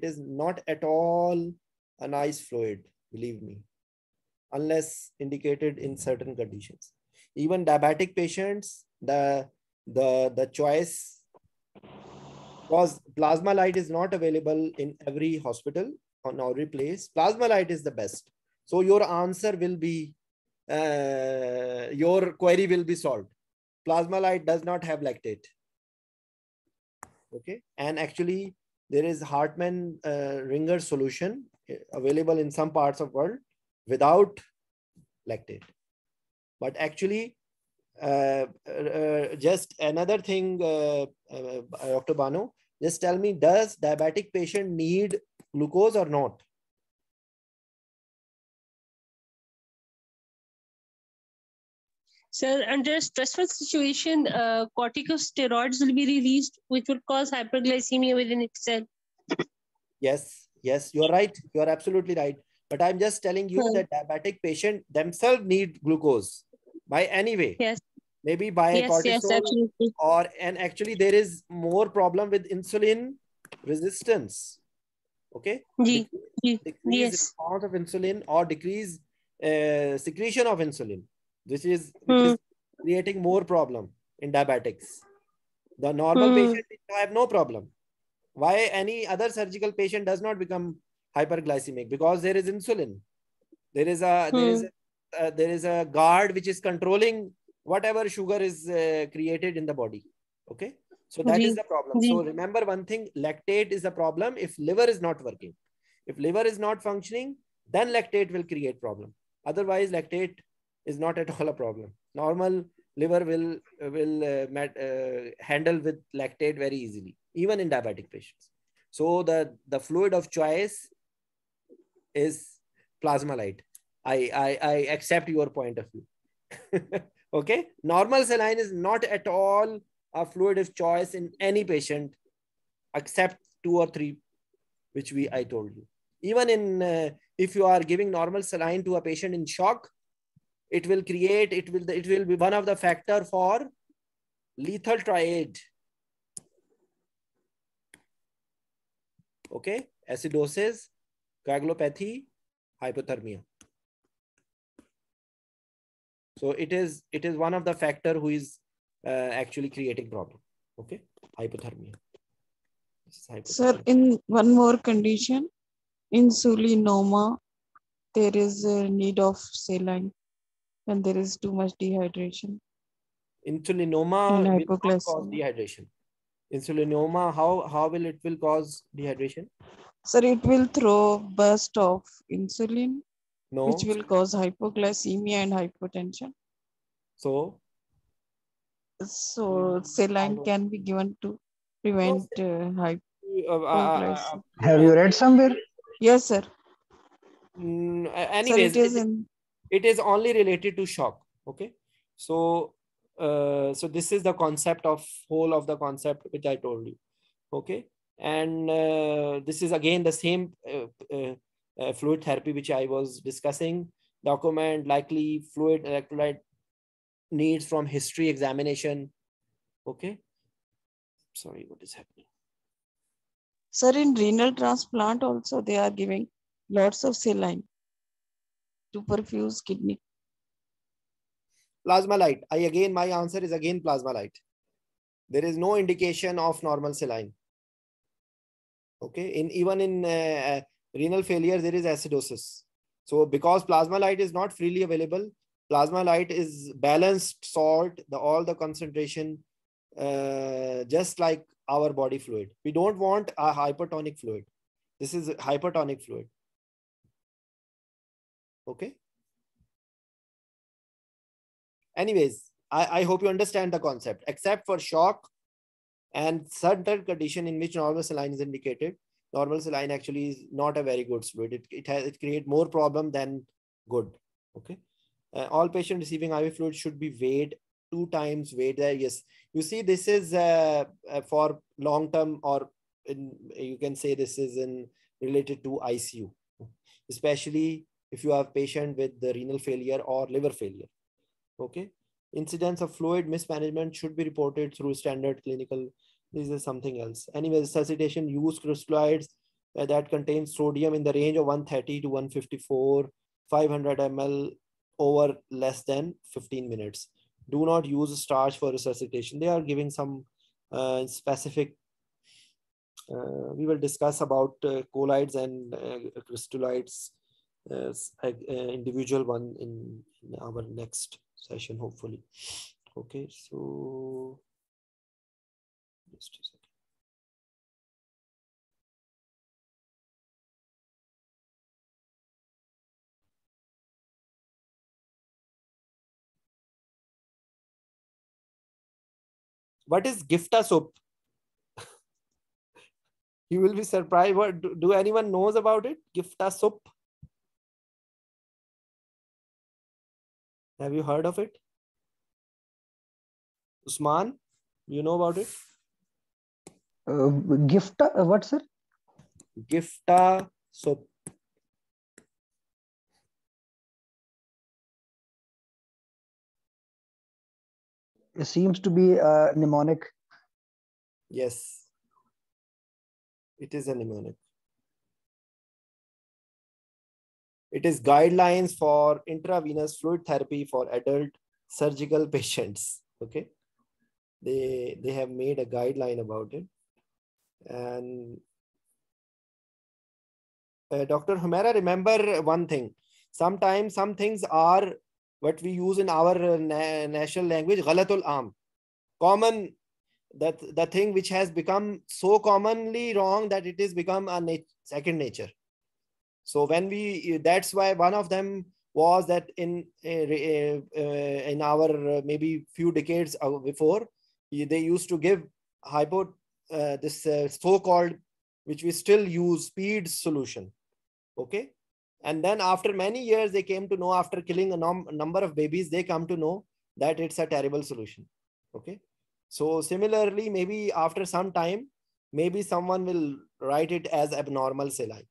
is not at all a nice fluid, believe me, unless indicated in certain conditions. Even diabetic patients, the choice, because plasma light is not available in every hospital, on every place. Plasma light is the best. So your answer will be, your query will be solved. plasma-lyte does not have lactate. Okay, and actually there is Hartmann Ringer solution available in some parts of world without lactate. But actually, just another thing, Dr. Banu, just tell me, does diabetic patient need glucose or not? Sir, under a stressful situation, corticosteroids will be released, which will cause hyperglycemia within itself. Yes, yes, you're right. You're absolutely right. But I'm just telling you that diabetic patient themselves need glucose by any way. Yes. Maybe by cortisol, or, and actually there is more problem with insulin resistance. Okay. Decrease response of insulin or decrease secretion of insulin, which is creating more problem in diabetics. The normal patient have no problem. Why any other surgical patient does not become hyperglycemic? Because there is insulin. There is a guard which is controlling whatever sugar is created in the body. Okay, so that is the problem. So remember one thing: lactate is the problem if liver is not working. If liver is not functioning, then lactate will create problem. Otherwise, lactate is not at all a problem. Normal liver will handle with lactate very easily, even in diabetic patients. So the fluid of choice is plasma-lyte. I accept your point of view. Okay, normal saline is not at all a fluid of choice in any patient except 2 or 3, which I told you. Even in if you are giving normal saline to a patient in shock, it will be one of the factor for lethal triad. Okay, acidosis, coagulopathy, hypothermia. So it is one of the factor who is actually creating problem. Okay, hypothermia. Sir, in one more condition, insulinoma, there is a need of saline when there is too much dehydration. Insulinoma will not cause dehydration. Insulinoma, how will it cause dehydration? Sir, it will throw burst of insulin, no, which will cause hypoglycemia and hypotension. So saline can be given to prevent hypoglycemia. Have you read somewhere? Yes, sir. Anyways, sir, it is only related to shock. Okay, so so this is the concept of whole of the concept which I told you. Okay, and this is again the same fluid therapy which I was discussing. Document likely fluid electrolyte needs from history examination. Okay, sorry, what is happening? Sir, in renal transplant also they are giving lots of saline to perfuse kidney. Plasma-lyte. My answer is again plasma-lyte. There is no indication of normal saline. Okay, even in renal failure there is acidosis. So because plasma-lyte is not freely available, plasma-lyte is balanced salt, all the concentration, just like our body fluid. We don't want a hypertonic fluid. This is a hypertonic fluid. Okay. Anyways, I hope you understand the concept. Except for shock and certain condition in which normal saline is indicated, normal saline actually is not a very good fluid. It creates more problem than good. Okay. All patients receiving IV fluid should be weighed 2 times weight. Yes, you see, this is for long term, or you can say this is related to ICU, especially if you have patient with the renal failure or liver failure. Okay, incidence of fluid mismanagement should be reported through standard clinical. This is something else. Anyway, resuscitation, use crystalloids that contain sodium in the range of 130 to 154, 500 ml over less than 15 minutes. Do not use starch for resuscitation. They are giving some specific. We will discuss about colloids and crystalloids, individual one in our next session, hopefully. Okay, so just a second. What is Gifta soap? You will be surprised. What do anyone knows about it? Gifta soap. Have you heard of it? Usman, you know about it? Gifta, what, sir? Gifta soap. It seems to be mnemonic. Yes, it is a mnemonic. It is guidelines for intravenous fluid therapy for adult surgical patients. Okay, they have made a guideline about it, and Dr. Humera, remember one thing. Sometimes some things are what we use in our national language, ghalatul aam, common, that the thing which has become so commonly wrong that it has become a second nature. So when that's why one of them was that in our maybe few decades before, they used to give this so-called, which we still use, speed solution. Okay. And then after many years, they came to know, after killing a number of babies, they come to know that it's a terrible solution. Okay. So similarly, maybe after some time, maybe someone will write it as abnormal saline.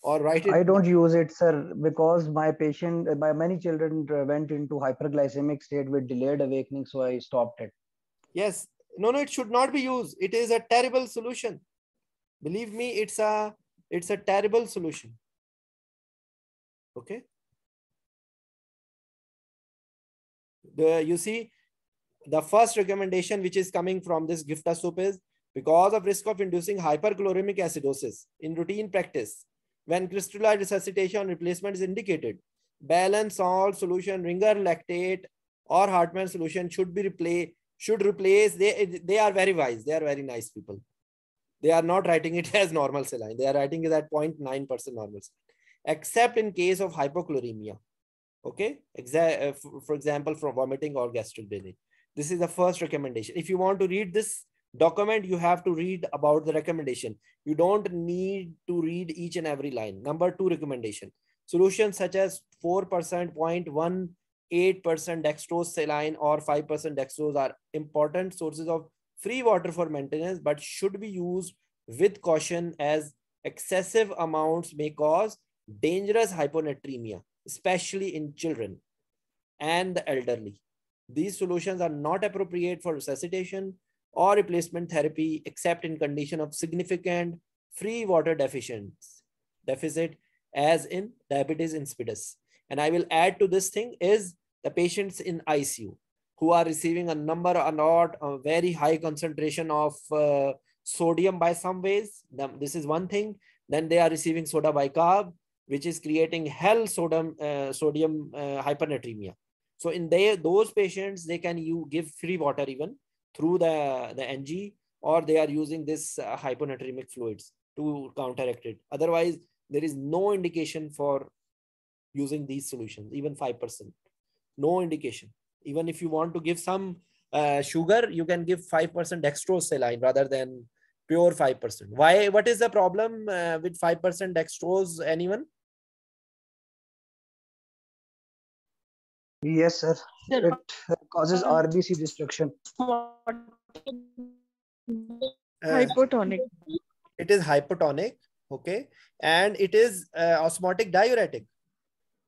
Or write it. I don't use it, sir, because my many children went into hyperglycemic state with delayed awakening, so I stopped it. Yes. No, it should not be used. It is a terrible solution. Believe me, it's a terrible solution. Okay. You see, the first recommendation which is coming from this Gifta soap is, because of risk of inducing hyperchloremic acidosis in routine practice, when crystalloid resuscitation replacement is indicated, balanced salt solution, Ringer lactate, or Hartmann solution should replace. They are very wise. They are very nice people. They are not writing it as normal saline. They are writing it at 0.9% normal saline, except in case of hypochloremia. Okay. For example, from vomiting or gastric drainage. This is the first recommendation. If you want to read this document, you have to read about the recommendation. You don't need to read each and every line. Number 2 recommendation. Solutions such as 4%, 0.18% dextrose saline or 5% dextrose are important sources of free water for maintenance, but should be used with caution, as excessive amounts may cause dangerous hyponatremia, especially in children and the elderly. These solutions are not appropriate for resuscitation or replacement therapy except in condition of significant free water deficit, as in diabetes insipidus. And I will add to this thing is the patients in ICU who are receiving a very high concentration of sodium by some ways. This is one thing. Then they are receiving soda bicarb, which is creating sodium hypernatremia. So in those patients, they can give free water even through the NG, or they are using this hyponatremic fluids to counteract it. Otherwise, there is no indication for using these solutions, even 5%. No indication. Even if you want to give some sugar, you can give 5% dextrose saline rather than pure 5%. Why? What is the problem with 5% dextrose? Anyone? Yes, sir. It causes RBC destruction. Hypotonic. It is hypotonic. Okay. And it is osmotic diuretic.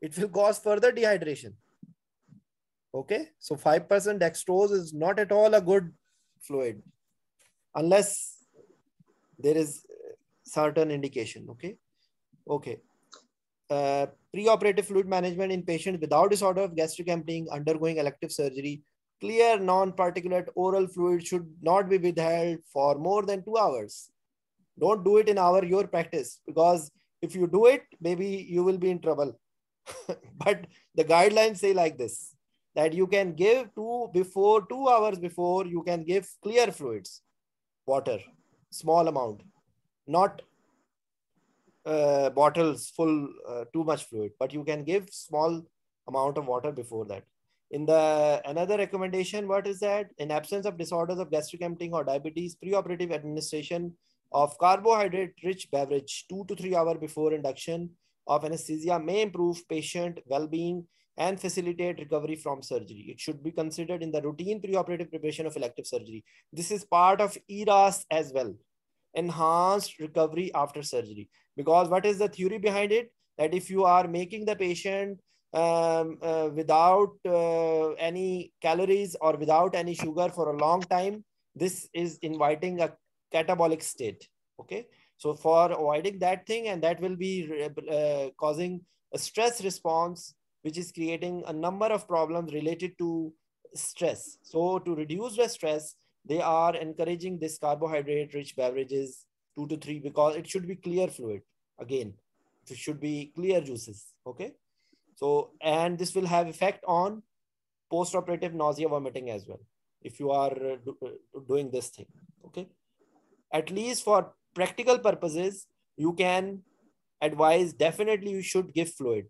It will cause further dehydration. Okay. So 5% dextrose is not at all a good fluid unless there is certain indication. Okay. Okay. Pre-operative fluid management in patients without disorder of gastric emptying undergoing elective surgery. Clear non-particulate oral fluid should not be withheld for more than 2 hours. Don't do it in your practice, because if you do it, maybe you will be in trouble. But the guidelines say like this, that you can give 2 hours before, you can give clear fluids, water, small amount, not bottles full, too much fluid, but you can give small amount of water before that. In the another recommendation, what is that? In absence of disorders of gastric emptying or diabetes, preoperative administration of carbohydrate-rich beverage 2 to 3 hours before induction of anesthesia may improve patient well-being and facilitate recovery from surgery. It should be considered in the routine preoperative preparation of elective surgery. This is part of ERAS as well, enhanced recovery after surgery. Because what is the theory behind it? That if you are making the patient without any calories or without any sugar for a long time, this is inviting a catabolic state. Okay, so for avoiding that thing, and that will be causing a stress response, which is creating a number of problems related to stress. So to reduce the stress, they are encouraging this carbohydrate rich beverages 2 to 3, because it should be clear fluid. Again, it should be clear juices. Okay, so, and this will have effect on post-operative nausea, vomiting as well, if you are doing this thing. Okay, at least for practical purposes, you can advise definitely you should give fluid,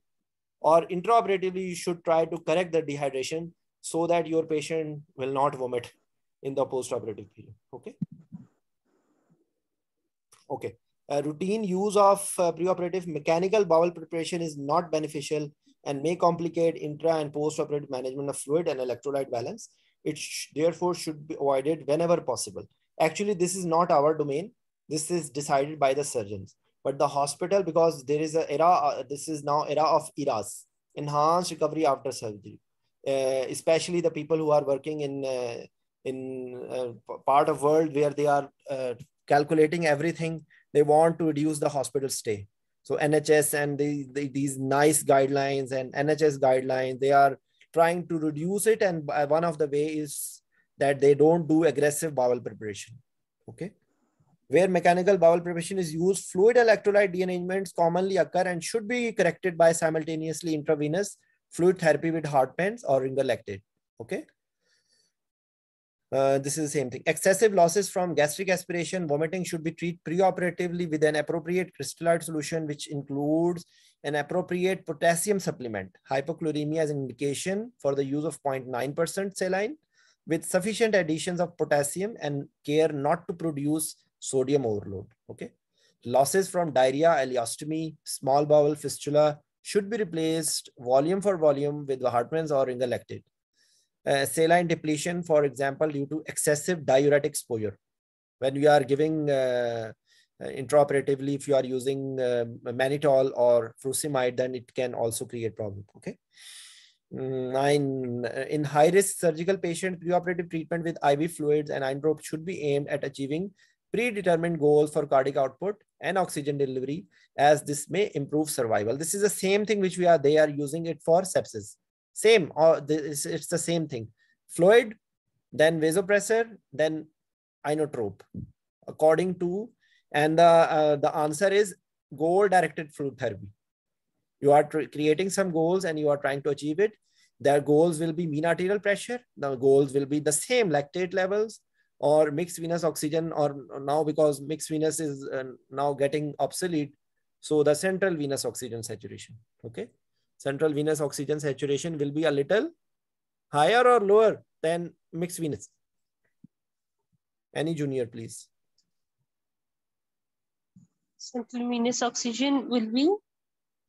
or intraoperatively you should try to correct the dehydration so that your patient will not vomit in the post-operative period. Okay. Okay. Routine use of preoperative mechanical bowel preparation is not beneficial and may complicate intra and post-operative management of fluid and electrolyte balance. It therefore should be avoided whenever possible. Actually, this is not our domain. This is decided by the surgeons. But the hospital, because there is an era, this is now era of ERAS, enhanced recovery after surgery. Especially the people who are working in part of world where they are calculating everything. They want to reduce the hospital stay. So NHS and these NICE guidelines and NHS guidelines, they are trying to reduce it. And one of the way is that they don't do aggressive bowel preparation. Okay. Where mechanical bowel preparation is used, fluid electrolyte dearrangements commonly occur and should be corrected by simultaneously intravenous fluid therapy with heart pens or ringer lactate. Okay. This is the same thing. Excessive losses from gastric aspiration, vomiting should be treated preoperatively with an appropriate crystallite solution, which includes an appropriate potassium supplement. Hypochloremia is an indication for the use of 0.9% saline with sufficient additions of potassium and care not to produce sodium overload. Okay. Losses from diarrhea, ileostomy, small bowel fistula should be replaced volume for volume with Hartmann's or ringer lactate. Saline depletion, for example, due to excessive diuretic exposure. When we are giving intraoperatively, if you are using mannitol or furosemide, then it can also create problem. Okay. 9. In high-risk surgical patients, preoperative treatment with IV fluids and inotrope should be aimed at achieving predetermined goals for cardiac output and oxygen delivery, as this may improve survival. This is the same thing which they are using it for sepsis. Same, or it's the same thing. Fluid, then vasopressor, then inotrope, according to, and the answer is goal-directed fluid therapy. You are creating some goals and you are trying to achieve it. Their goals will be mean arterial pressure. The goals will be the same, lactate levels or mixed venous oxygen, or now because mixed venous is now getting obsolete, so the central venous oxygen saturation. Okay. Central venous oxygen saturation will be a little higher or lower than mixed venous. Any junior, please. Central venous oxygen will be?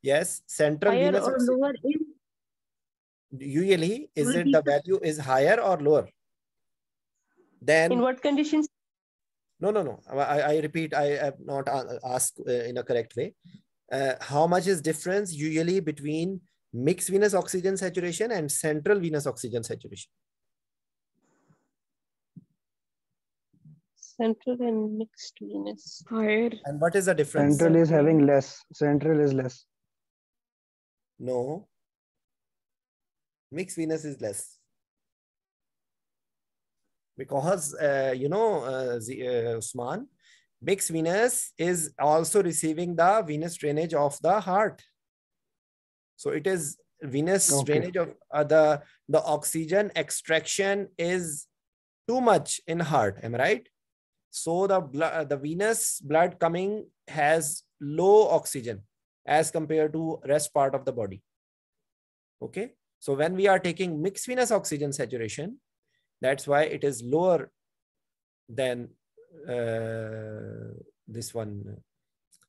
Yes, central higher venous or oxygen. lower in? Usually, is it the value is higher or lower? Then in what conditions? No. I repeat, I have not asked in a correct way. How much is difference usually between mixed venous oxygen saturation and central venous oxygen saturation? Central and mixed venous. Higher. And what is the difference? Central is having less. Central is less. No. Mixed venous is less. Because, Usman, mixed venous is also receiving the venous drainage of the heart. So it is drainage of the oxygen extraction is too much in heart. Am I right? So the venous blood coming has low oxygen as compared to rest part of the body. Okay. So when we are taking mixed venous oxygen saturation, that's why it is lower than this one,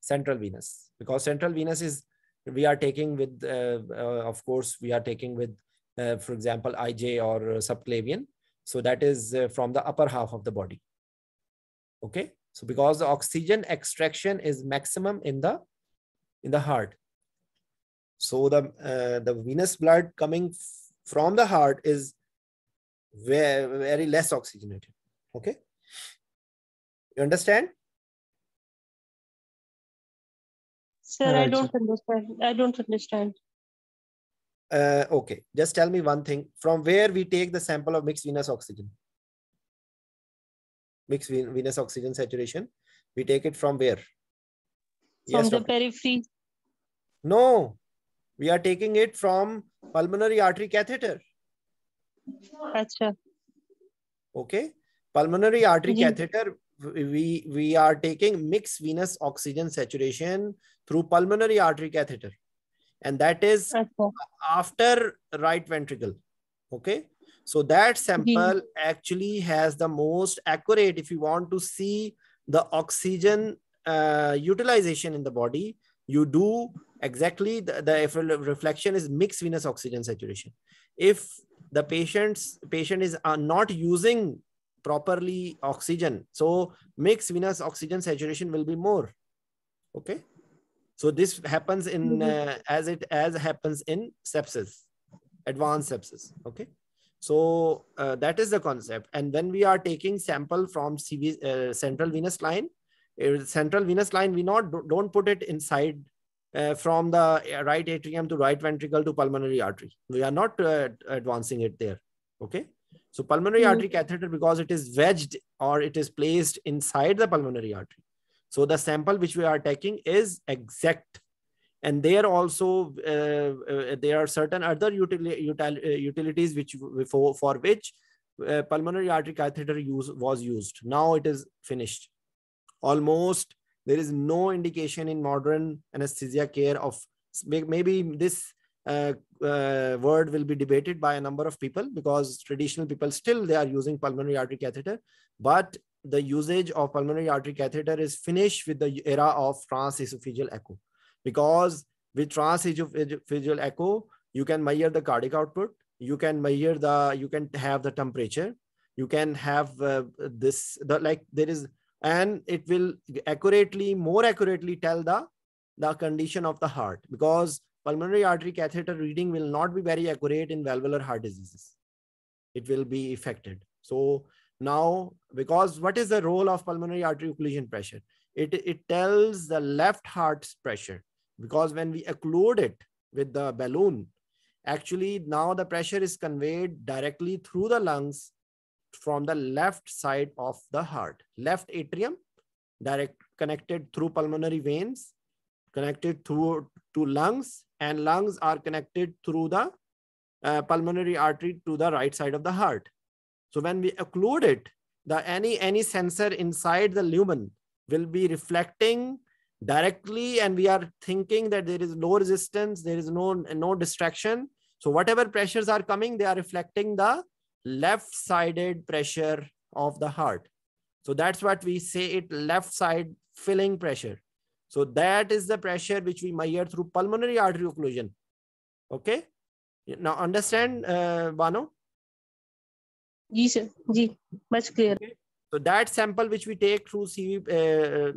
central venous, because central venous is, we are taking with, of course, we are taking with, for example, IJ or subclavian. So that is from the upper half of the body. Okay. So because the oxygen extraction is maximum in the heart. So the venous blood coming from the heart is very, very less oxygenated. Okay. You understand? Sir, I don't understand. I don't understand. Okay. Just tell me one thing. From where we take the sample of mixed venous oxygen? Mixed venous oxygen saturation. We take it from where? From Yes, the doctor. periphery. No. We are taking it from pulmonary artery catheter. Achha. Okay. Pulmonary artery catheter, we are taking mixed venous oxygen saturation through pulmonary artery catheter. And that is after right ventricle. Okay. So that sample actually has the most accurate, if you want to see the oxygen utilization in the body, you do exactly the reflection is mixed venous oxygen saturation. If the patient is not using properly oxygen, so mixed venous oxygen saturation will be more. Okay. So this happens in as happens in sepsis, advanced sepsis. Okay. So that is the concept. And when we are taking sample from central venous line, we don't put it inside from the right atrium to right ventricle to pulmonary artery. We are not advancing it there. Okay. So pulmonary artery catheter, because it is wedged or it is placed inside the pulmonary artery. So the sample which we are taking is exact. And there also, there are certain other utilities which for which pulmonary artery catheter was used. Now it is finished. Almost there is no indication in modern anesthesia care of, maybe this word will be debated by a number of people, because traditional people still they are using pulmonary artery catheter, but the usage of pulmonary artery catheter is finished with the era of transesophageal echo, because with transesophageal echo you can measure the cardiac output, you can have the temperature, you can have and it will more accurately tell the condition of the heart, because pulmonary artery catheter reading will not be very accurate in valvular heart diseases. It will be affected. So now, because what is the role of pulmonary artery occlusion pressure? It tells the left heart's pressure, because when we occlude it with the balloon, actually now the pressure is conveyed directly through the lungs from the left side of the heart. Left atrium, connected through pulmonary veins, connected to lungs, and lungs are connected through the pulmonary artery to the right side of the heart. So when we occlude it, any sensor inside the lumen will be reflecting directly, and we are thinking that there is low resistance, there is no distraction. So whatever pressures are coming, they are reflecting the left-sided pressure of the heart. So that's what we say it, left side filling pressure. So that is the pressure which we measure through pulmonary artery occlusion. Okay. Now understand, Bano? Yes, sir. Ji, much clear. Okay. So that sample which we take through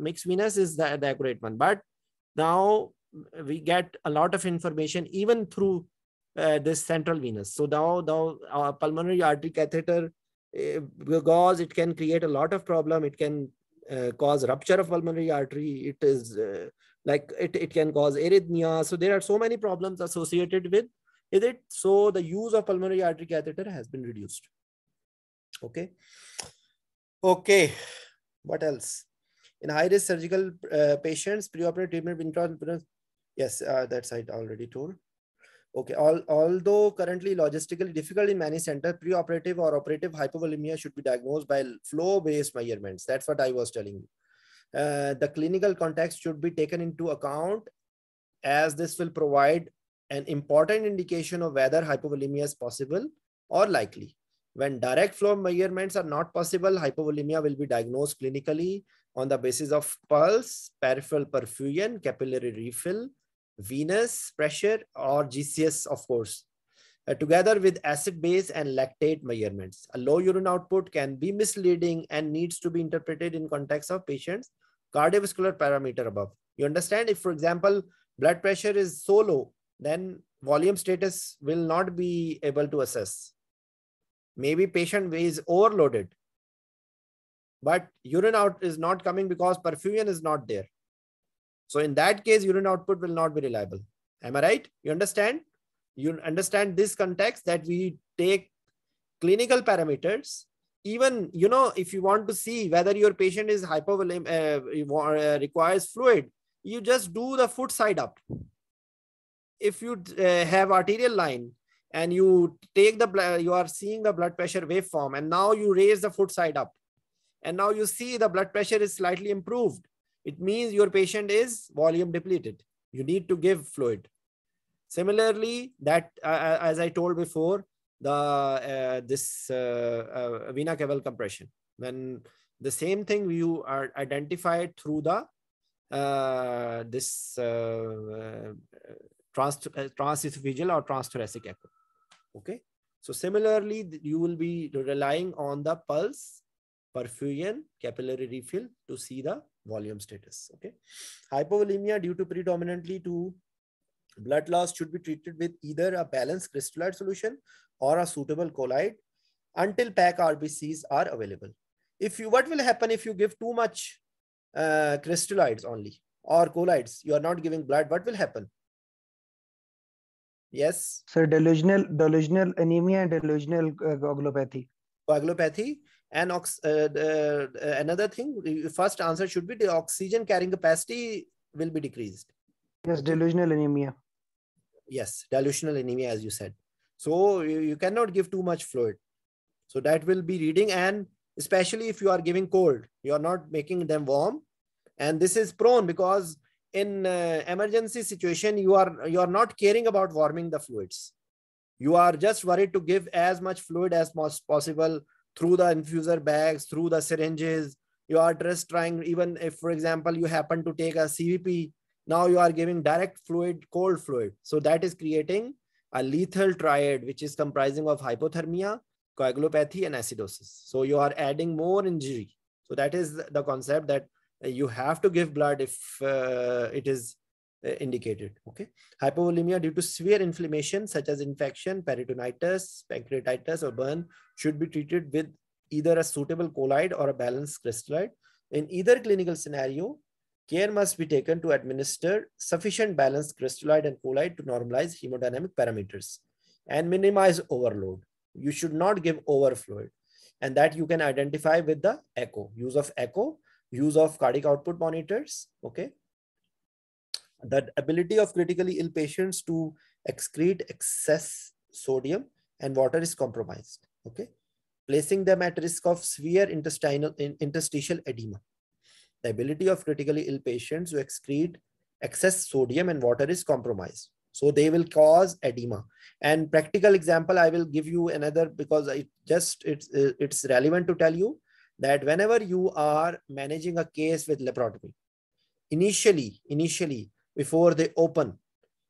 mixed venous is the accurate one. But now we get a lot of information even through this central venous. So now our pulmonary artery catheter, because it can create a lot of problem. It can cause rupture of pulmonary artery. It is it can cause arrhythmia. So there are so many problems associated with it. So the use of pulmonary artery catheter has been reduced. Okay. Okay. What else? In high-risk surgical patients, preoperative treatment, yes, that's I already told. Okay, although currently logistically difficult in many centers, pre-operative or operative hypovolemia should be diagnosed by flow-based measurements. That's what I was telling you. The clinical context should be taken into account, as this will provide an important indication of whether hypovolemia is possible or likely. When direct flow measurements are not possible, hypovolemia will be diagnosed clinically on the basis of pulse, peripheral perfusion, capillary refill, venous pressure, or GCS, of course, together with acid base and lactate measurements. A low urine output can be misleading and needs to be interpreted in context of patient's cardiovascular parameter above. You understand? If, for example, blood pressure is so low, then volume status will not be able to assess. Maybe patient is overloaded, but urine out is not coming because perfusion is not there. So in that case, urine output will not be reliable. Am I right? You understand? You understand this context, that we take clinical parameters. Even, you know, if you want to see whether your patient is hypovolemic, requires fluid, you just do the foot side up. If you have arterial line and you take the blood, you are seeing the blood pressure waveform, and now you raise the foot side up, and now you see the blood pressure is slightly improved. It means your patient is volume depleted. You need to give fluid. Similarly, that as I told before, the vena cava compression, when the same thing you are identified through the transesophageal or transthoracic echo. Okay, so similarly, you will be relying on the pulse, perfusion, capillary refill to see the volume status. Okay, hypovolemia due to predominantly to blood loss should be treated with either a balanced crystalloid solution or a suitable colloid until packed RBCs are available. What will happen if you give too much crystalloids only or colloids? You are not giving blood. What will happen? Yes. So delusional anemia and delusional coagulopathy. Coagulopathy. And another thing, the first answer should be the oxygen carrying capacity will be decreased. Yes, delusional anemia. Yes, dilutional anemia, as you said. So you cannot give too much fluid. So that will be reading, and especially if you are giving cold, you are not making them warm. And this is prone because in emergency situation, you are not caring about warming the fluids. You are just worried to give as much fluid as possible through the infuser bags, through the syringes. You are just trying, even if, for example, you happen to take a CVP, now you are giving direct fluid, cold fluid. So that is creating a lethal triad, which is comprising of hypothermia, coagulopathy, and acidosis. So you are adding more injury. So that is the concept, that you have to give blood if it is indicated. Okay. Hypovolemia due to severe inflammation such as infection, peritonitis, pancreatitis, or burn should be treated with either a suitable colloid or a balanced crystalloid. In either clinical scenario, care must be taken to administer sufficient balanced crystalloid and colloid to normalize hemodynamic parameters and minimize overload. You should not give overfluid, and that you can identify with the echo, use of cardiac output monitors. Okay. The ability of critically ill patients to excrete excess sodium and water is compromised. Okay, placing them at risk of severe interstitial edema. The ability of critically ill patients to excrete excess sodium and water is compromised. So they will cause edema. And practical example, I will give you another, because it's relevant to tell you that whenever you are managing a case with laparotomy, initially, before they open,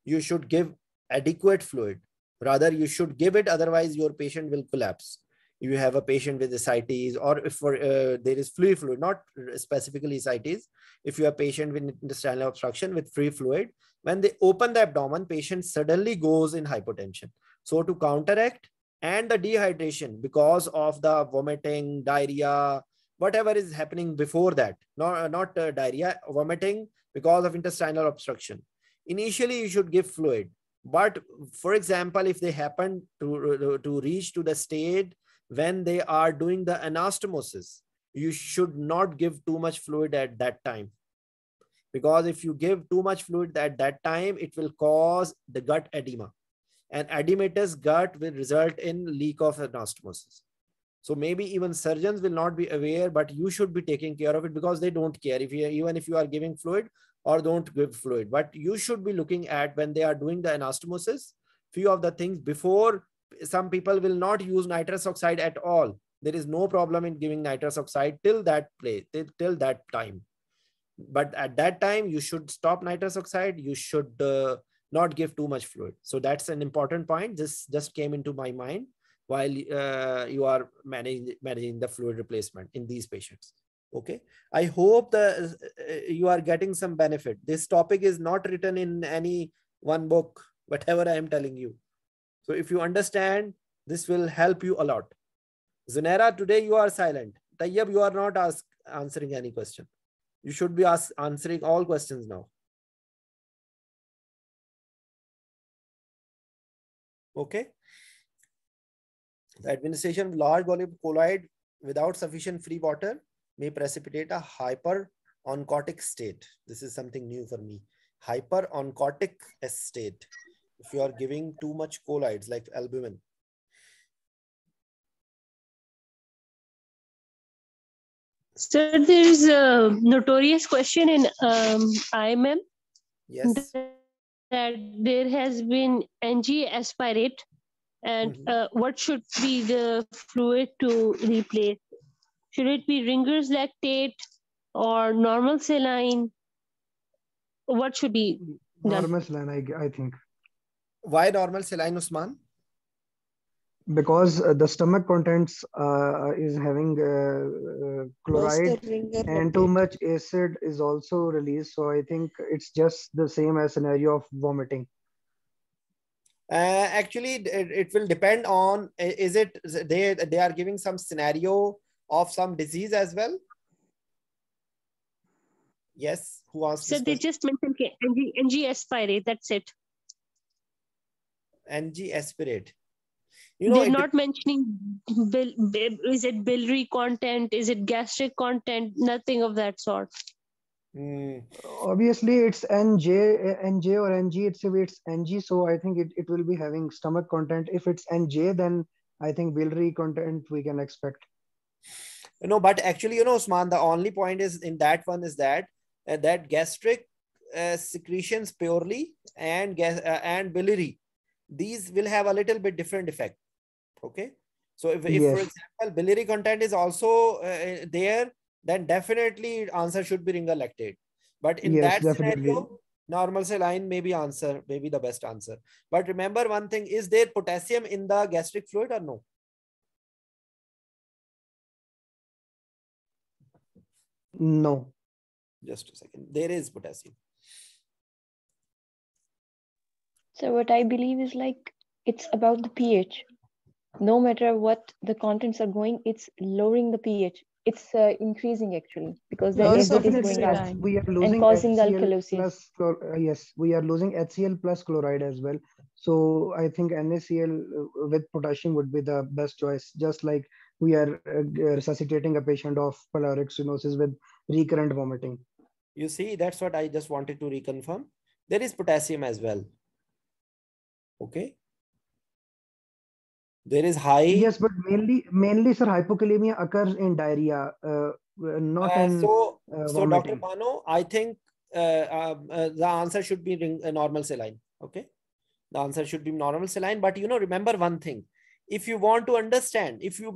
you should give adequate fluid. Rather, you should give it, otherwise your patient will collapse. You have a patient with ascites, or if there is free fluid, not specifically ascites, if you have a patient with intestinal obstruction with free fluid, when they open the abdomen, patient suddenly goes in hypotension. So to counteract and the dehydration because of the vomiting, diarrhea, whatever is happening before that, not diarrhea, vomiting because of intestinal obstruction, initially you should give fluid. But for example, if they happen to reach to the state when they are doing the anastomosis, you should not give too much fluid at that time, because if you give too much fluid at that time, it will cause the gut edema. and edematous gut will result in leak of anastomosis. So maybe even surgeons will not be aware, but you should be taking care of it because they don't care even if you are giving fluid or don't give fluid. But you should be looking at when they are doing the anastomosis, few of the things before. Some people will not use nitrous oxide at all. There is no problem in giving nitrous oxide till that time. But at that time, you should stop nitrous oxide. You should not give too much fluid. So that's an important point. This just came into my mind while you are managing the fluid replacement in these patients. Okay. I hope that you are getting some benefit. This topic is not written in any one book, whatever I am telling you. So if you understand, this will help you a lot. Zunaira, today you are silent. Tayyab, you are not answering any question. You should be answering all questions now. Okay. The administration of large volume colloid without sufficient free water may precipitate a hyperoncotic state. This is something new for me. Hyperoncotic state. If you are giving too much colloids like albumin. Sir, there is a notorious question in IMM. Yes. That there has been NG aspirate, and what should be the fluid to replace? Should it be Ringer's lactate or normal saline? What should be done? Normal saline, I think. Why normal saline, Usman? Because the stomach contents is having chloride and too much acid is also released. So I think it's just the same as scenario of vomiting. Actually, it will depend on, is it they are giving some scenario of some disease as well? Yes, who asked? So they just mentioned NG aspirate, that's it. NG aspirate. They're not mentioning is it biliary content, is it gastric content, nothing of that sort. Obviously, it's NJ or NG. It's NG, so I think it will be having stomach content. If it's NJ, then I think biliary content we can expect. No, but actually, Usman, the only point is in that one is that gastric secretions purely and biliary, these will have a little bit different effect. Okay, so if Yes. for example biliary content is also there, then definitely answer should be Ringer lactate. But in that scenario, normal saline may be the best answer. But remember one thing: is there potassium in the gastric fluid or no? No. Just a second. There is potassium. So what I believe is like it's about the pH. No matter what the contents are going, it's lowering the pH. It's increasing actually because the acid is going up we are losing and causing the HCl alkalosis. Yes, we are losing HCl plus chloride as well. So I think NaCl with potassium would be the best choice. Just like we are resuscitating a patient of pyloric stenosis with recurrent vomiting. You see, that's what I just wanted to reconfirm. There is potassium as well. Okay. There is high. Yes, but mainly, sir, hypokalemia occurs in diarrhea, not in vomiting. So Dr. Mano, I think the answer should be normal saline. Okay. The answer should be normal saline. But remember one thing. If you want to understand, if you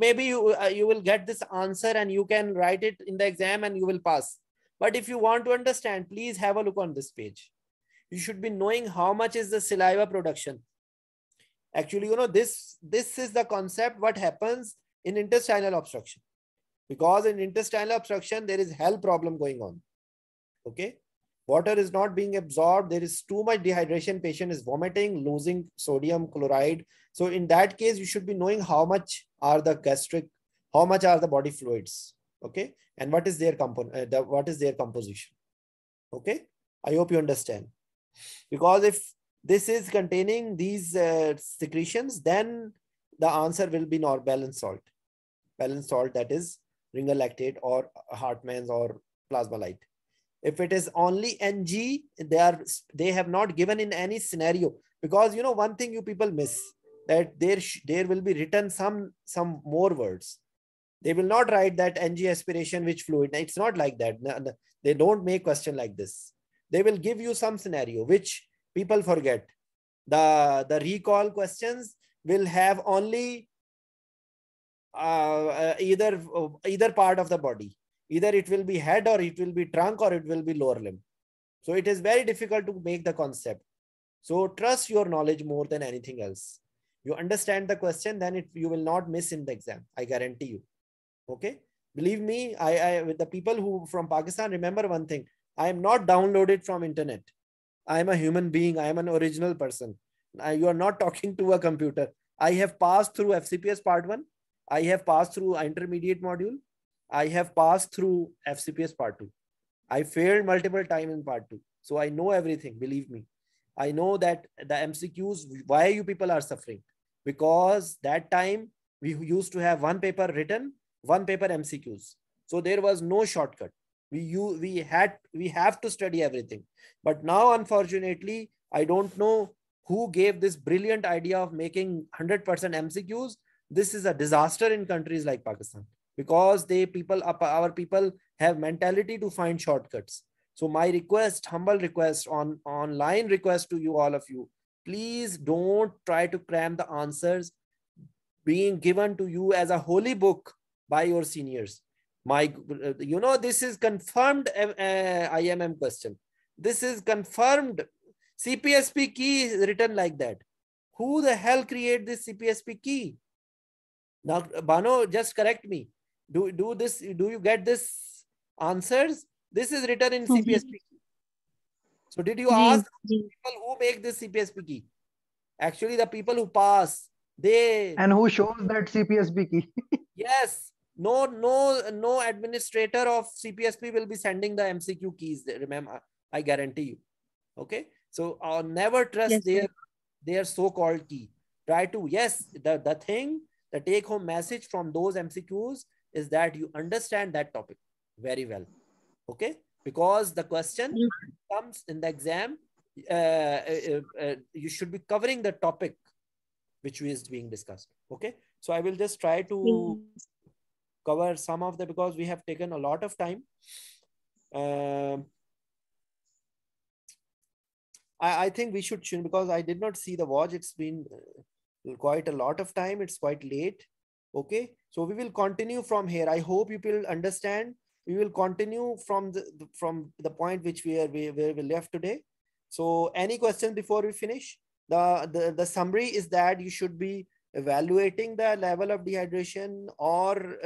you will get this answer and you can write it in the exam and you will pass. But if you want to understand, please have a look on this page. You should be knowing how much is the saliva production. Actually, this is the concept what happens in intestinal obstruction. Because in intestinal obstruction, there is hell problem going on. Okay. Water is not being absorbed. There is too much dehydration. Patient is vomiting, losing sodium chloride. So in that case, you should be knowing how much are the gastric, how much are the body fluids. Okay. And what is their composition. Okay. I hope you understand. Because if this is containing these secretions, then the answer will be balanced salt. Balanced salt, that is Ringer lactate or Hartmann's or plasma light. If it is only NG, they have not given in any scenario, because you know one thing you people miss, that there will be written some more words. They will not write that NG aspiration which fluid. It's not like that. They don't make question like this. They will give you some scenario which people forget. The recall questions will have only either part of the body. Either it will be head, or it will be trunk, or it will be lower limb. So it is very difficult to make the concept. So trust your knowledge more than anything else. You understand the question, then you will not miss in the exam. I guarantee you. Okay. Believe me, with the people who from Pakistan, remember one thing. I am not downloaded from internet. I am a human being. I am an original person. You are not talking to a computer. I have passed through FCPS part 1. I have passed through intermediate module. I have passed through FCPS part 2. I failed multiple times in part 2. So I know everything. Believe me. I know that the MCQs, why you people are suffering. Because that time we used to have one paper written, one paper MCQs. So there was no shortcut. We have to study everything. But now, unfortunately, I don't know who gave this brilliant idea of making 100% MCQs. This is a disaster in countries like Pakistan, because our people have mentality to find shortcuts. So my request, humble request, online request to you, all of you, please don't try to cram the answers being given to you as a holy book by your seniors. This is confirmed IMM question. This is confirmed. CPSP key is written like that. Who the hell create this CPSP key? Now, Bano, just correct me. Do you get this answers? This is written in CPSP key. So did you ask people who make this CPSP key? Actually, the people who pass, and who shows that CPSP key? Yes. No administrator of CPSP will be sending the MCQ keys. Remember, I guarantee you. Okay. So never trust their so-called key. Try to, the take-home message from those MCQs is that you understand that topic very well. Okay. Because the question comes in the exam, you should be covering the topic which is being discussed. Okay. So I will just try to cover some of the, because we have taken a lot of time. I think we should, because I did not see the watch. It's been quite a lot of time. It's quite late. Okay. So we will continue from here. I hope you will understand. We will continue from the point which where we left today. So any question before we finish? The summary is that you should be evaluating the level of dehydration or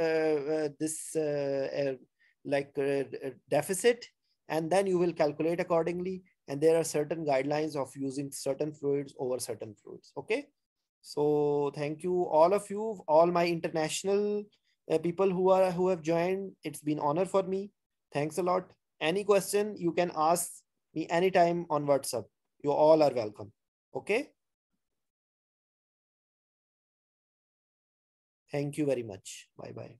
deficit, and then you will calculate accordingly. And there are certain guidelines of using certain fluids over certain fluids. Okay. So thank you, all of you, all my international people who have joined. It's been an honor for me. Thanks a lot. Any question you can ask me anytime on WhatsApp. You all are welcome. Okay. Thank you very much. Bye-bye.